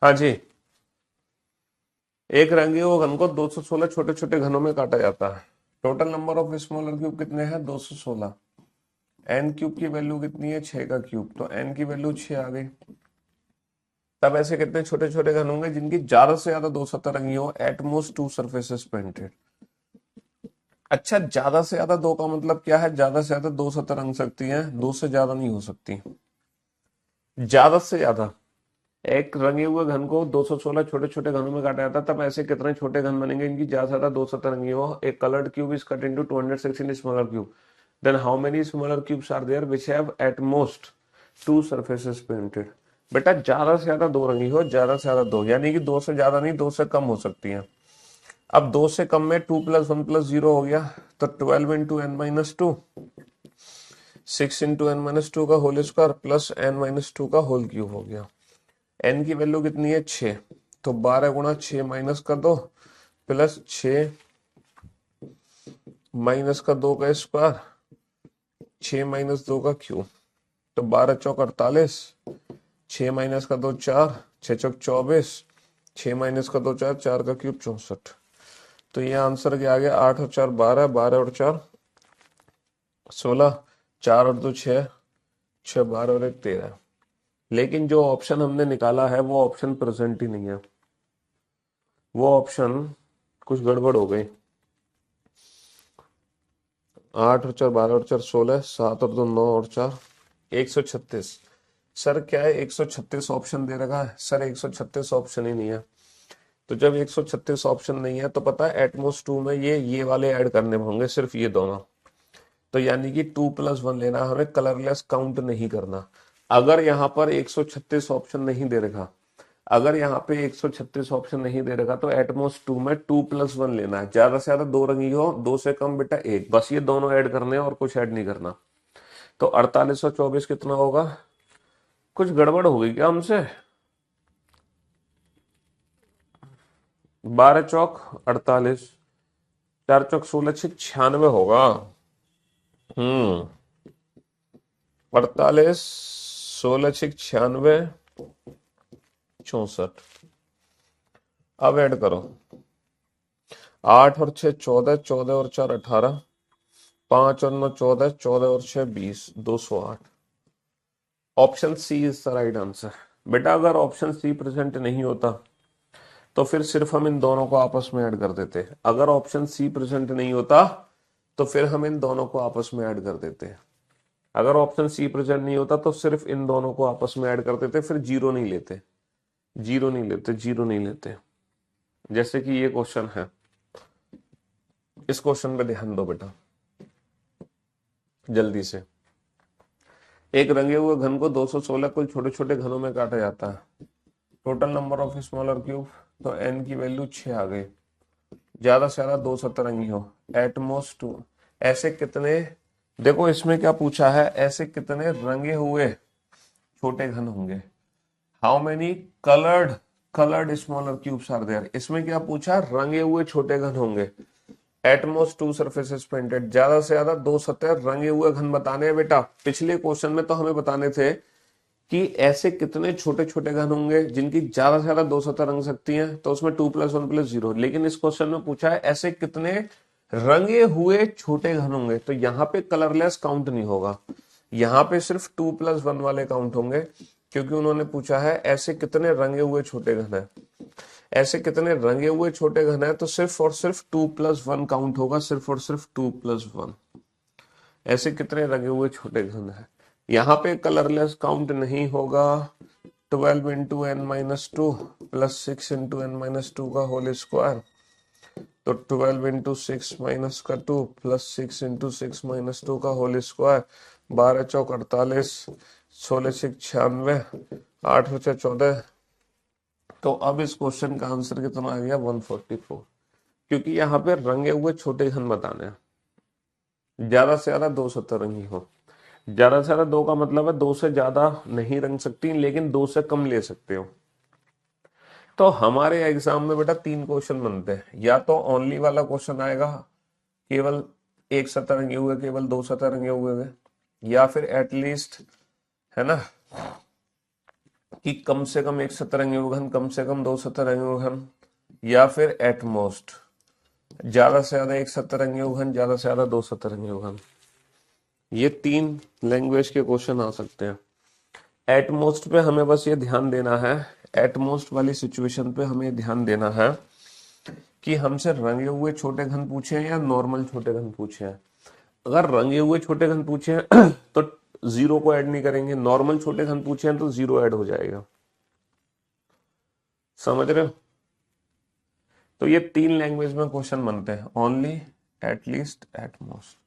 हाँ जी, एक रंगे हुए घन को 216 छोटे छोटे घनों में काटा जाता है। Total number of smaller cube कितने हैं? 216। एन क्यूब की वैल्यू कितनी है? 6 का क्यूब, तो एन की वैल्यू 6 आ गई। तब ऐसे कितने छोटे छोटे घन होंगे जिनकी ज्यादा से ज्यादा दो सतरंगी हो, eight most two surfaces painted. अच्छा, ज्यादा से ज्यादा दो का मतलब क्या है? ज्यादा से ज्यादा दो सतह रंग सकती हैं, दो से ज्यादा नहीं हो सकती। ज्यादा से ज्यादा एक रंगे हुए घन को 216 छोटे छोटे घनों में काटा जाता है, तब ऐसे कितने छोटे घन बनेंगे इनकी ज्यादा से ज्यादा दो सतह रंगी हो? एक coloured cube is cut into 216 smaller cube, then how many smaller cubes are there which have at most two surfaces painted. बेटा ज्यादा से ज्यादा दो रंगी हो, ज्यादा से ज्यादा दो, यानी कि दो से ज्यादा नहीं, दो से कम हो सकती है। अब दो से कम में 2 + 1 + 0 हो गया, तो 12 into n minus two, 6 into n minus two का whole square plus n minus two का होल क्यूब हो गया। एन की वैल्यू कितनी है? 6, तो 12 गुणा 6 माइनस का 2 प्लस 6 माइनस का 2 का स्क्वायर, 6 माइनस 2 का क्यूब, तो 12 चौक 48, 6 माइनस का 2 4, 6 चौक 24, 6 माइनस का 2 4, 4 का क्यूब 64। तो ये आंसर क्या आ गया? 8 और 4 12, 12 और 4 16, 4 और 2 6, 6 12 और 1 13। लेकिन जो ऑप्शन हमने निकाला है वो ऑप्शन प्रेजेंट ही नहीं है, वो ऑप्शन कुछ गड़बड़ हो गई। 8 और 4 12 और 4 16, 7 और 2 9 और 4 136। सर क्या है 136 ऑप्शन दे रखा है? सर 136 ऑप्शन ही नहीं है। तो जब 136 ऑप्शन नहीं है तो पता है एटमोस्ट 2 में ये वाले ऐड करने होंगे, सिर्फ ये दोनों। तो यानी कि 2 + 1 लेना, हमें कलरलेस काउंट नहीं करना। अगर यहाँ पर 136 ऑप्शन नहीं दे रखा, अगर यहाँ पे 136 ऑप्शन नहीं दे रखा, तो एटमोस्ट 2 में 2 + 1 लेना है। ज्यादा से ज्यादा दो रंगी हो, दो से कम बेटा एक, बस ये दोनों ऐड करने हैं और कुछ ऐड नहीं करना। तो 48 और 24 कितना होगा? कुछ गड़बड़ हो गई क्या हमसे? 12 चौक 48, 4 चौक 16, 96 होगा। हम्म, 48 16 96 64। अब ऐड करो, 8 और 6 14, 14 और 4 18, 5 और 9 14, 14 और 6 20, 208। Option C is the right answer. बेटा अगर ऑप्शन सी प्रेजेंट नहीं होता तो फिर सिर्फ हम इन दोनों को आपस में ऐड कर देते। अगर ऑप्शन सी प्रेजेंट नहीं होता तो फिर हम इन दोनों को आपस में ऐड कर देते। अगर ऑप्शन सी प्रेजेंट नहीं होता तो सिर्फ इन दोनों को आपस में ऐड कर देते, फिर जीरो नहीं लेते, जीरो नहीं लेते, जीरो नहीं लेते। जैसे कि ये क्वेश्चन है, इस क्वेश्चन पे ध्यान दो बेटा जल्दी से। एक रंगे हुए घन को 216 कुल छोटे छोटे घनों में काटा जाता है। Total number of smaller cube, तो एन की वैल्यू 6 आ गई। ज्यादा से ज्यादा दो सतरंगी हो, एटमोस्ट 2, ऐसे कितने देखो इसमें क्या पूछा है, ऐसे कितने रंगे हुए छोटे घन होंगे, how many coloured coloured smaller cubes are there. इसमें क्या पूछा, रंगे हुए छोटे घन होंगे। एटमोस्ट टू सरफेसेस पेंटेड, ज्यादा से ज्यादा दो सतह रंगे हुए घन बताने हैं बेटा। पिछले क्वेश्चन में तो हमें बताने थे कि ऐसे कितने छोटे छोटे घन होंगे जिनकी ज्यादा से ज्यादा दो सतह रंग सकती हैं, तो उसमें 2+1+0। लेकिन इस क्वेश्चन में पूछा है ऐसे कितने रंगे हुए छोटे घन होंगे, तो यहाँ पे कलरलेस काउंट नहीं होगा, यहाँ पे सिर्फ 2+1 वाले काउंट होंगे, क्योंकि उन्होंने पूछा है ऐसे कितने रंगे हुए छोटे घन है। ऐसे कितने रंगे हुए छोटे घन है, तो सिर्फ और सिर्फ 2+1 काउंट होगा, सिर्फ और सिर्फ 2+1। ऐसे कितने रंगे हुए छोटे घन है, यहाँ पे कलरलेस काउंट नहीं होगा। 12 × n−2 प्लस 6 × n−2 का होल स्क्वायर, तो 12 × 6 - 2 प्लस 6 × 6 - 2 का होल स्क्वायर, 12×4 = 48, 16×6 = 96, 8×5 = 14। तो अब इस क्वेश्चन का आंसर कितना आ गया, 144, क्योंकि यहाँ पे रंगे हुए छोटे घन बताने हैं, ज्यादा से ज्यादा दो सतरंगी हो। ज्यादा से ज्यादा दो का मतलब है दो से ज्यादा नहीं रंग सकती, लेकिन दो से कम ले सकते हो। तो हमारे एग्जाम में बेटा तीन क्वेश्चन बनते हैं, या तो ओनली वाला क्वेश्चन आएगा, केवल एक सतह रंगे हुए, केवल दो सतह रंगे हुए, या फिर एटलीस्ट, है ना, कि कम से कम एक सतह रंगे हुए घन, कम से कम दो सतह रंगे हुए घन, या फिर एटमोस्ट ज्यादा से ज्यादा एक सतह रंगे हुए घन, ज्यादा से ज्यादा दो सतह रंगे हुए घन। ये तीन लैंग्वेज के क्वेश्चन आ सकते हैं। एटमोस्ट पे हमें बस ये ध्यान देना है, एटमोस्ट वाली सिचुएशन पे हमें ध्यान देना है कि हमसे रंगे हुए छोटे घन पूछे हैं या नॉर्मल छोटे घन पूछे हैं। अगर रंगे हुए छोटे घन पूछे हैं तो जीरो को ऐड नहीं करेंगे, नॉर्मल छोटे घन पूछे हैं तो जीरो ऐड हो जाएगा। समझ रहे हो? तो ये तीन लैंग्वेज में क्वेश्चन बनते हैं, ओनली, एटलीस्ट, एटमोस्ट।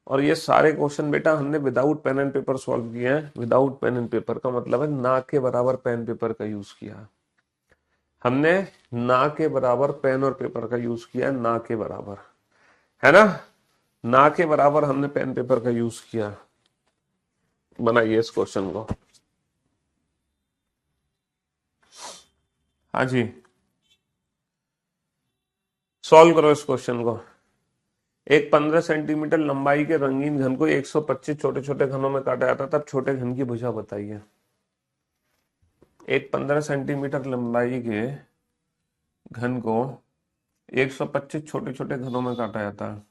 और ये सारे क्वेश्चन बेटा हमने without pen and paper solve किए हैं। विदाउट पेन एंड पेपर का मतलब है ना के बराबर पेन पेपर का यूज किया। हमने ना के बराबर पेन और पेपर का यूज किया है, ना के बराबर, है ना के बराबर हमने पेन पेपर का यूज किया। बनाइए इस क्वेश्चन को। हाँ जी, सॉल्व करो इस क्वेश्चन को। एक 15 सेंटीमीटर लंबाई के रंगीन घन को 125 छोटे छोटे घनों में काटा जाता है, तब छोटे घन की भुजा बताइए। एक 15 सेंटीमीटर लंबाई के घन को 125 छोटे छोटे घनों में काटा जाता है।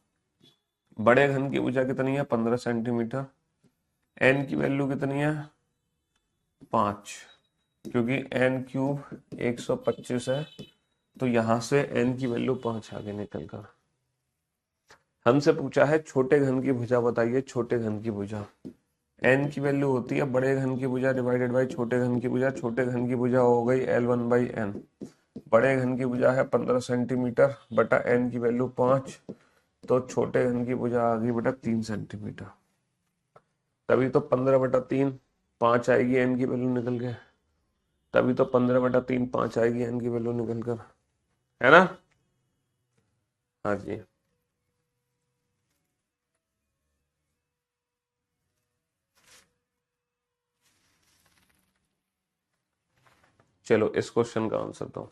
बड़े घन की भुजा कितनी है, 15 सेंटीमीटर। एन की वैल्यू कितनी है, 5, क्योंकि एन क्यूब 125 है, तो यहां से एन की वैल्यू 5 आगे निकल कर। हमसे पूछा है छोटे घन की भुजा बताइए, छोटे घन की भुजा। एन की वैल्यू होती है बड़े घन की भुजा डिवाइडेड बाई छोटे घन की भुजा। छोटे घन की भुजा हो गई L1/n। बड़े घन की भुजा है 15 सेंटीमीटर बटा एन की वैल्यू 5, तो छोटे घन की भुजा आ गई बेटा 3 सेंटीमीटर। तभी तो 15/3 5 आएगी एन की वैल्यू निकल के, तभी तो 15/3 5 आएगी एन की वैल्यू निकल कर, है ना? हाँ जी, चलो इस क्वेश्चन का आंसर दो।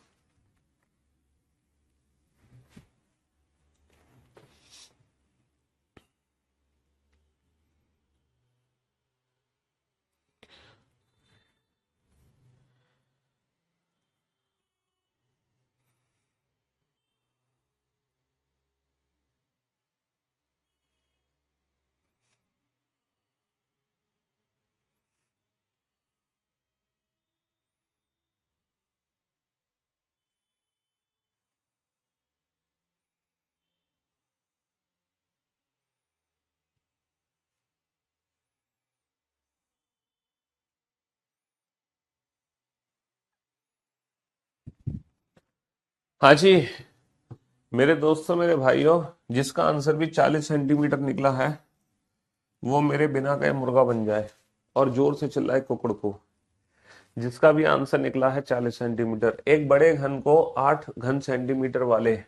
हाँ जी, मेरे दोस्तों, मेरे भाइयों, जिसका आंसर भी 40 सेंटीमीटर निकला है वो मेरे बिना कहे मुर्गा बन जाए और जोर से चिल्लाए कुकड़ को। जिसका भी आंसर निकला है 40 सेंटीमीटर, एक बड़े घन को 8 घन सेंटीमीटर वाले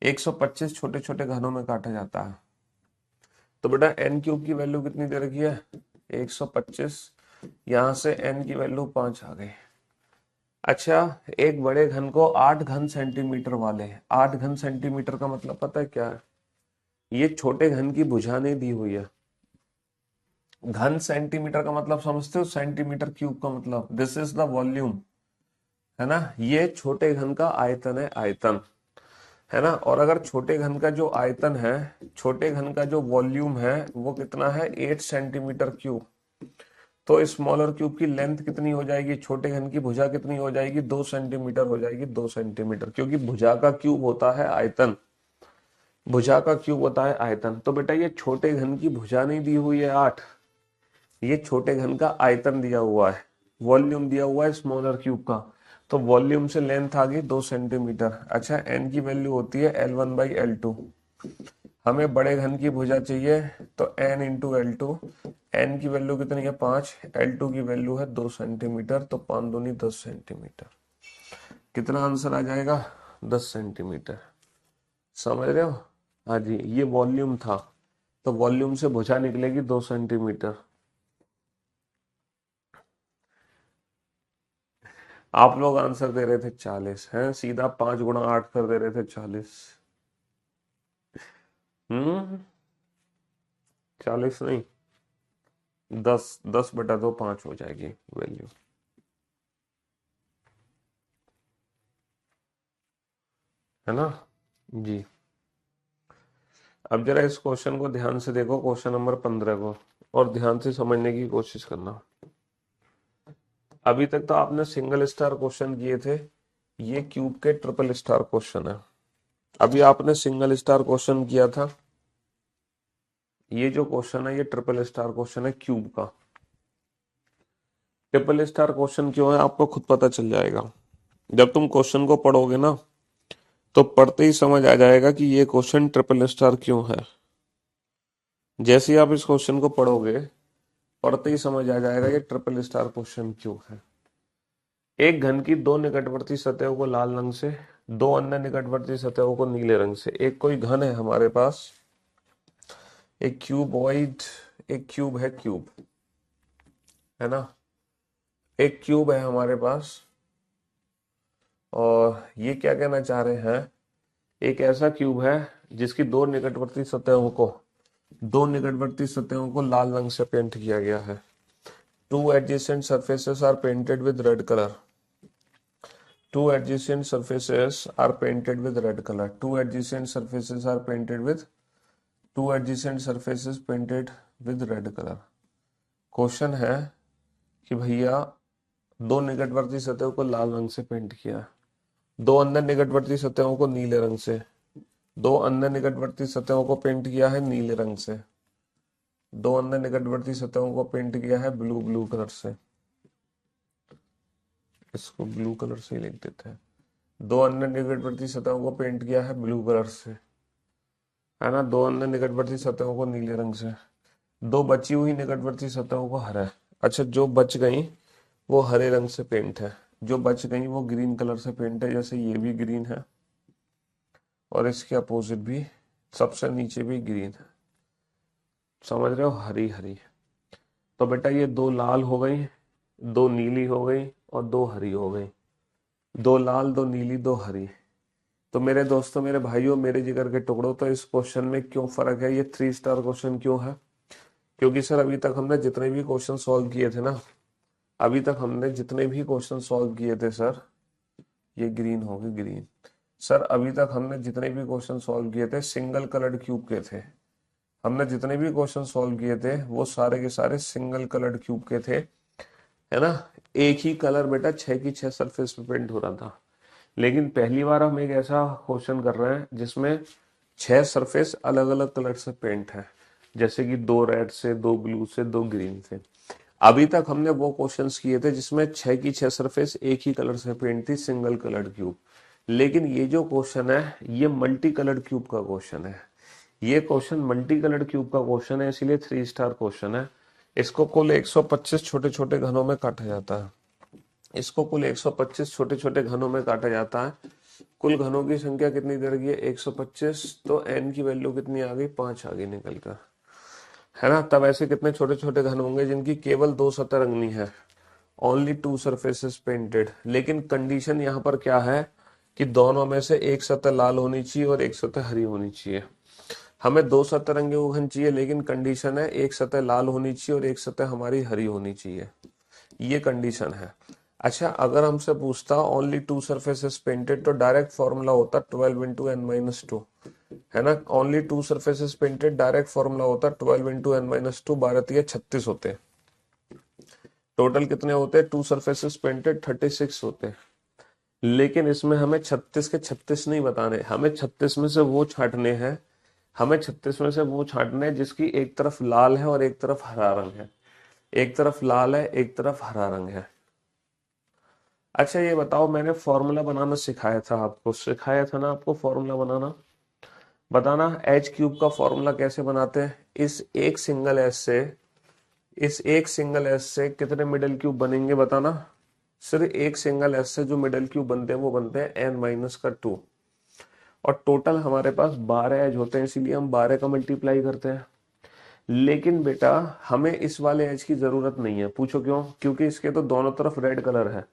125 छोटे छोटे घनों में काटा जाता है। तो बेटा n क्यूब की वैल्यू कितनी दे रखी है 125, यहां से n की वैल्यू 5 आ गई। अच्छा, एक बड़े घन को 8 घन सेंटीमीटर वाले, 8 घन सेंटीमीटर का मतलब पता है क्या है? ये छोटे घन की भुजा नहीं दी हुई है। घन सेंटीमीटर का मतलब समझते हो? सेंटीमीटर क्यूब का मतलब, दिस इज द वॉल्यूम, है ना। ये छोटे घन का आयतन है, आयतन, है ना। और अगर छोटे घन का जो आयतन है, छोटे घन का जो वॉल्यूम है वो कितना है 8 सेंटीमीटर क्यूब, तो स्मॉलर क्यूब की लेंथ कितनी हो जाएगी, छोटे घन की भुजा कितनी हो जाएगी 2 सेंटीमीटर हो जाएगी, 2 सेंटीमीटर, क्योंकि भुजा का क्यूब होता है आयतन, भुजा का क्यूब होता है आयतन। तो बेटा ये छोटे घन की भुजा नहीं दी हुई है 8, ये छोटे घन का आयतन दिया हुआ है, वॉल्यूम दिया हुआ है स्मॉलर क्यूब का। तो वॉल्यूम से लेंथ आ गई 2 सेंटीमीटर। अच्छा, एन की वैल्यू होती है L1/L2, हमें बड़े घन की भुजा चाहिए, तो n into L two, N की वैल्यू कितनी है 5, L2 की वैल्यू है 2 सेंटीमीटर, तो 5 दूनी 10 सेंटीमीटर। कितना आंसर आ जाएगा 10 सेंटीमीटर। समझ रहे हो? हाँ जी, ये वॉल्यूम था, तो वॉल्यूम से भुजा निकलेगी 2 सेंटीमीटर। आप लोग आंसर दे रहे थे 40, हैं सीधा 5 गुणा 8 कर दे रहे थे 40। 40 नहीं, 10/2 5 हो जाएगी वैल्यू, है ना जी। अब जरा इस क्वेश्चन को ध्यान से देखो, क्वेश्चन नंबर 15 को, और ध्यान से समझने की कोशिश करना। अभी तक तो आपने सिंगल स्टार क्वेश्चन किए थे, ये क्यूब के ट्रिपल स्टार क्वेश्चन है। अभी आपने सिंगल स्टार क्वेश्चन किया था, ये जो क्वेश्चन है ये ट्रिपल स्टार क्वेश्चन है क्यूब का। ट्रिपल स्टार क्वेश्चन क्यों है आपको खुद पता चल जाएगा, जब तुम क्वेश्चन को पढ़ोगे ना तो पढ़ते ही समझ आ जाएगा कि ये क्वेश्चन ट्रिपल स्टार क्यों है। जैसे ही आप इस क्वेश्चन को पढ़ोगे, पढ़ते ही समझ आ जाएगा ये ट्रिपल स्टार क्वेश्चन क्यों है। एक घन की दो निकटवर्ती सतहों को लाल रंग से, दो अन्य निकटवर्ती सतहों को नीले रंग से, एक कोई घन है हमारे पास, एक क्यूबॉइड, एक क्यूब है, क्यूब है ना, एक क्यूब है हमारे पास, और ये क्या कहना चाह रहे हैं, एक ऐसा क्यूब है जिसकी दो निकटवर्ती सतहों को, दो निकटवर्ती सतहों को लाल रंग से पेंट किया गया है। Two adjacent surfaces are painted with red colour, two adjacent surfaces are painted with red color, two adjacent surfaces are painted with, two adjacent surfaces painted with red color। Question है कि भैया दो निकटवर्ती सतहों को लाल रंग से पेंट किया, दो अन्य निकटवर्ती सतहों को नीले रंग से, दो अन्य निकटवर्ती सतहों को पेंट किया है नीले रंग से, दो अन्य निकटवर्ती सतहों को पेंट किया है ब्लू कलर से, इसको ब्लू कलर से ही लिख देते हैं, दो अन्य निकटवर्ती सतहों को पेंट किया है ब्लू कलर से, है ना, दो अन्य निकटवर्ती सतहों को नीले रंग से, दो बची हुई निकटवर्ती सतहों को हरा। अच्छा, जो बच गई वो हरे रंग से पेंट है, जो बच गई वो ग्रीन कलर से पेंट है, जैसे ये भी ग्रीन है और इसके अपोजिट भी सबसे नीचे भी ग्रीन है। समझ रहे हो, हरी हरी। तो बेटा ये दो लाल हो गई, दो नीली हो गई और दो हरी हो गई, दो लाल दो नीली दो हरी। तो मेरे दोस्तों, मेरे भाइयों, मेरे जिगर के टुकड़ों, तो इस क्वेश्चन में क्यों फर्क है, ये 3 स्टार क्वेश्चन क्यों है? क्योंकि सर अभी तक हमने जितने भी क्वेश्चन सॉल्व किए थे ना, अभी तक हमने जितने भी क्वेश्चन सॉल्व किए थे सर, ये ग्रीन हो गए ग्रीन। सर अभी तक हमने जितने भी क्वेश्चन सॉल्व किए थे सिंगल कलर्ड क्यूब के थे, हमने जितने भी क्वेश्चन सॉल्व किए थे वो सारे के सारे सिंगल कलर्ड क्यूब के थे, है ना। एक ही कलर बेटा 6 की 6 सरफेस पे पेंट हो रहा था। लेकिन पहली बार हम एक ऐसा क्वेश्चन कर रहे हैं जिसमें 6 सरफेस अलग अलग कलर से पेंट है, जैसे कि दो रेड से, दो ब्लू से, दो ग्रीन से। अभी तक हमने वो क्वेश्चंस किए थे जिसमें 6 की 6 सरफेस एक ही कलर से पेंट थी, सिंगल कलर्ड क्यूब। लेकिन ये जो क्वेश्चन है ये मल्टी कलर्ड क्यूब का क्वेश्चन है, ये क्वेश्चन मल्टी कलर्ड क्यूब का क्वेश्चन है, इसीलिए 3 स्टार क्वेश्चन है। इसको कुल 125 छोटे छोटे घनों में काटा जाता है, इसको कुल 125 छोटे छोटे घनों में काटा जाता है। कुल घनों की संख्या कितनी दे रही है 125, तो n की वैल्यू कितनी आ गई 5 आ गई निकल कर। है ना। तब ऐसे कितने छोटे छोटे घन होंगे जिनकी केवल दो सतह रंगनी है, ओनली टू सरफेसेस पेंटेड। लेकिन कंडीशन यहाँ पर क्या है कि दोनों में से एक सतह लाल होनी चाहिए और एक सतह हरी होनी चाहिए। हमें दो सतरंगी घन चाहिए, लेकिन कंडीशन है एक सतह लाल होनी चाहिए और एक सतह हमारी हरी होनी चाहिए, ये कंडीशन है। अच्छा, अगर हमसे पूछता ओनली टू सरफेसेस पेंटेड, तो डायरेक्ट फॉर्मूला होता 12 इंटू एन माइनस टू, है ना। Only to surfaces painted direct formula होता 12 इंटू एन माइनस टू, 12 36 होते हैं। टोटल कितने होते हैं टू सरफेसेस पेंटेड? 36 होते हैं। लेकिन इसमें हमें 36 के 36 नहीं बताने, हमें 36 में से वो छांटने हैं, हमें 36 में से वो छांटने हैं जिसकी एक तरफ लाल है और एक तरफ हरा रंग है, एक तरफ लाल है एक तरफ हरा रंग है। अच्छा ये बताओ, मैंने फॉर्मूला बनाना सिखाया था आपको, सिखाया था ना आपको फॉर्मूला बनाना? बताना एच क्यूब का फॉर्मूला कैसे बनाते हैं। इस एक सिंगल एस से कितने मिडल क्यूब बनेंगे बताना। सिर्फ एक सिंगल एस से जो मिडल क्यूब बनते हैं वो बनते हैं एन माइनस का टू, और टोटल हमारे पास 12 एज होते हैं, इसीलिए हम 12 का मल्टीप्लाई करते हैं। लेकिन बेटा हमें इस वाले एज की जरूरत नहीं है, पूछो क्यों? क्योंकि इसके तो दोनों तरफ रेड कलर है,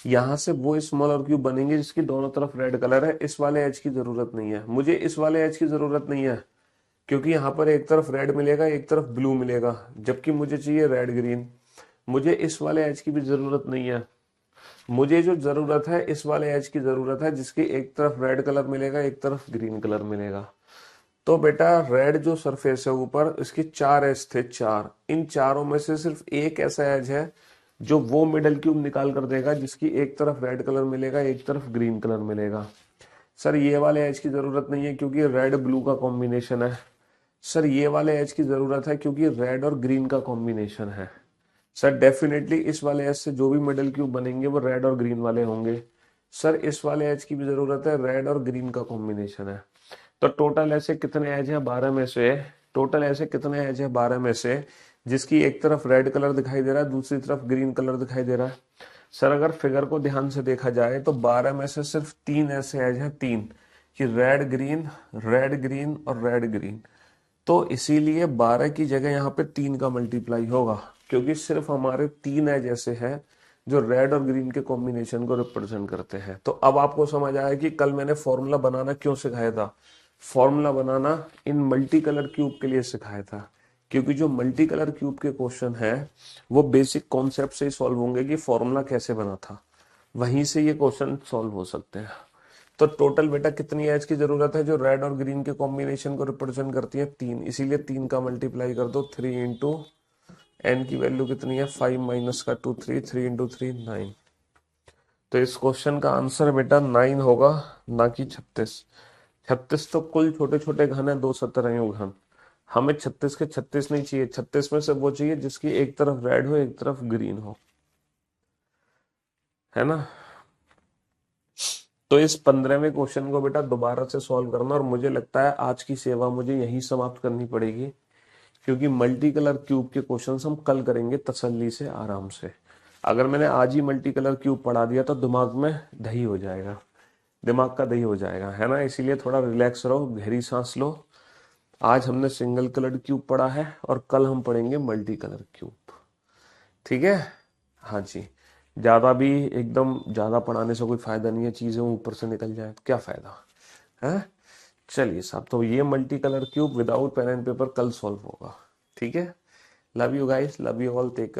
यहां से वो स्मॉलर क्यूब बनेंगे जिसकी दोनों तरफ रेड कलर है। इस वाले एज की जरूरत नहीं है, मुझे इस वाले एज की जरूरत नहीं है, क्योंकि यहाँ पर एक तरफ रेड मिलेगा एक तरफ ब्लू मिलेगा, जबकि मुझे चाहिए रेड ग्रीन। मुझे इस वाले एज की भी जरूरत नहीं है, मुझे जो जरूरत है इस वाले एज की जरूरत है जिसकी एक तरफ रेड कलर मिलेगा एक तरफ ग्रीन कलर मिलेगा। तो बेटा रेड जो सरफेस है ऊपर, इसके चार एज थे, चार, इन चारों में से सिर्फ एक ऐसा एज है जो वो मिडल क्यूब निकाल कर देगा जिसकी एक तरफ रेड कलर मिलेगा एक तरफ ग्रीन कलर मिलेगा। सर ये वाले एज की जरूरत नहीं है क्योंकि रेड ब्लू का कॉम्बिनेशन है। सर ये वाले एज की जरूरत है क्योंकि रेड और ग्रीन का कॉम्बिनेशन है। सर डेफिनेटली इस वाले एज से जो भी मिडल क्यूब बनेंगे वो रेड और ग्रीन वाले होंगे। सर इस वाले एज की भी जरूरत है, रेड और ग्रीन का कॉम्बिनेशन है। तो टोटल ऐसे कितने एज है 12 में से, टोटल ऐसे कितने एज है 12 में से जिसकी एक तरफ रेड कलर दिखाई दे रहा है दूसरी तरफ ग्रीन कलर दिखाई दे रहा है। सर अगर फिगर को ध्यान से देखा जाए तो 12 में से सिर्फ तीन ऐसे एज है, तीन, कि रेड ग्रीन, रेड ग्रीन और रेड ग्रीन। तो इसीलिए 12 की जगह यहाँ पे 3 का मल्टीप्लाई होगा, क्योंकि सिर्फ हमारे तीन एज ऐसे हैं जो रेड और ग्रीन के कॉम्बिनेशन को रिप्रेजेंट करते हैं। तो अब आपको समझ आया कि कल मैंने फॉर्मूला बनाना क्यों सिखाया था। फॉर्मूला बनाना इन मल्टी कलर क्यूब के लिए सिखाया था, क्योंकि जो मल्टी कलर क्यूब के क्वेश्चन है वो बेसिक कॉन्सेप्ट से ही सॉल्व होंगे कि फॉर्मूला कैसे बना था, वहीं से ये क्वेश्चन सॉल्व हो सकते हैं। तो टोटल बेटा कितनी एज की जरूरत है जो रेड और ग्रीन के कॉम्बिनेशन को रिप्रेजेंट करती है? तीन, इसीलिए तीन का मल्टीप्लाई कर दो, 3 इंटू एन की वैल्यू कितनी है 5 माइनस का 2 3, 3 इंटू 3 9। तो इस क्वेश्चन का आंसर बेटा 9 होगा, ना कि 36। 36 तो कुल छोटे छोटे घन है, दो सतरंगी घन। हमें 36 के 36 नहीं चाहिए, 36 में से वो चाहिए जिसकी एक तरफ रेड हो एक तरफ ग्रीन हो, है ना। तो इस 15वें क्वेश्चन को बेटा दोबारा से सॉल्व करना, और मुझे लगता है आज की सेवा मुझे यहीं समाप्त करनी पड़ेगी, क्योंकि मल्टी कलर क्यूब के क्वेश्चंस हम कल करेंगे तसल्ली से आराम से। अगर मैंने आज ही मल्टी कलर क्यूब पढ़ा दिया तो दिमाग में दही हो जाएगा, दिमाग का दही हो जाएगा, है ना। इसीलिए थोड़ा रिलैक्स रहो, गहरी सांस लो। आज हमने सिंगल कलर क्यूब पढ़ा है और कल हम पढ़ेंगे मल्टी कलर क्यूब, ठीक है। हाँ जी, ज्यादा भी एकदम ज्यादा पढ़ाने से कोई फायदा नहीं है, चीजें ऊपर से निकल जाए तो क्या फायदा है। चलिए साहब, तो ये multi colour cube without pen and paper कल सॉल्व होगा, ठीक है। Love you guys, love you all, take care.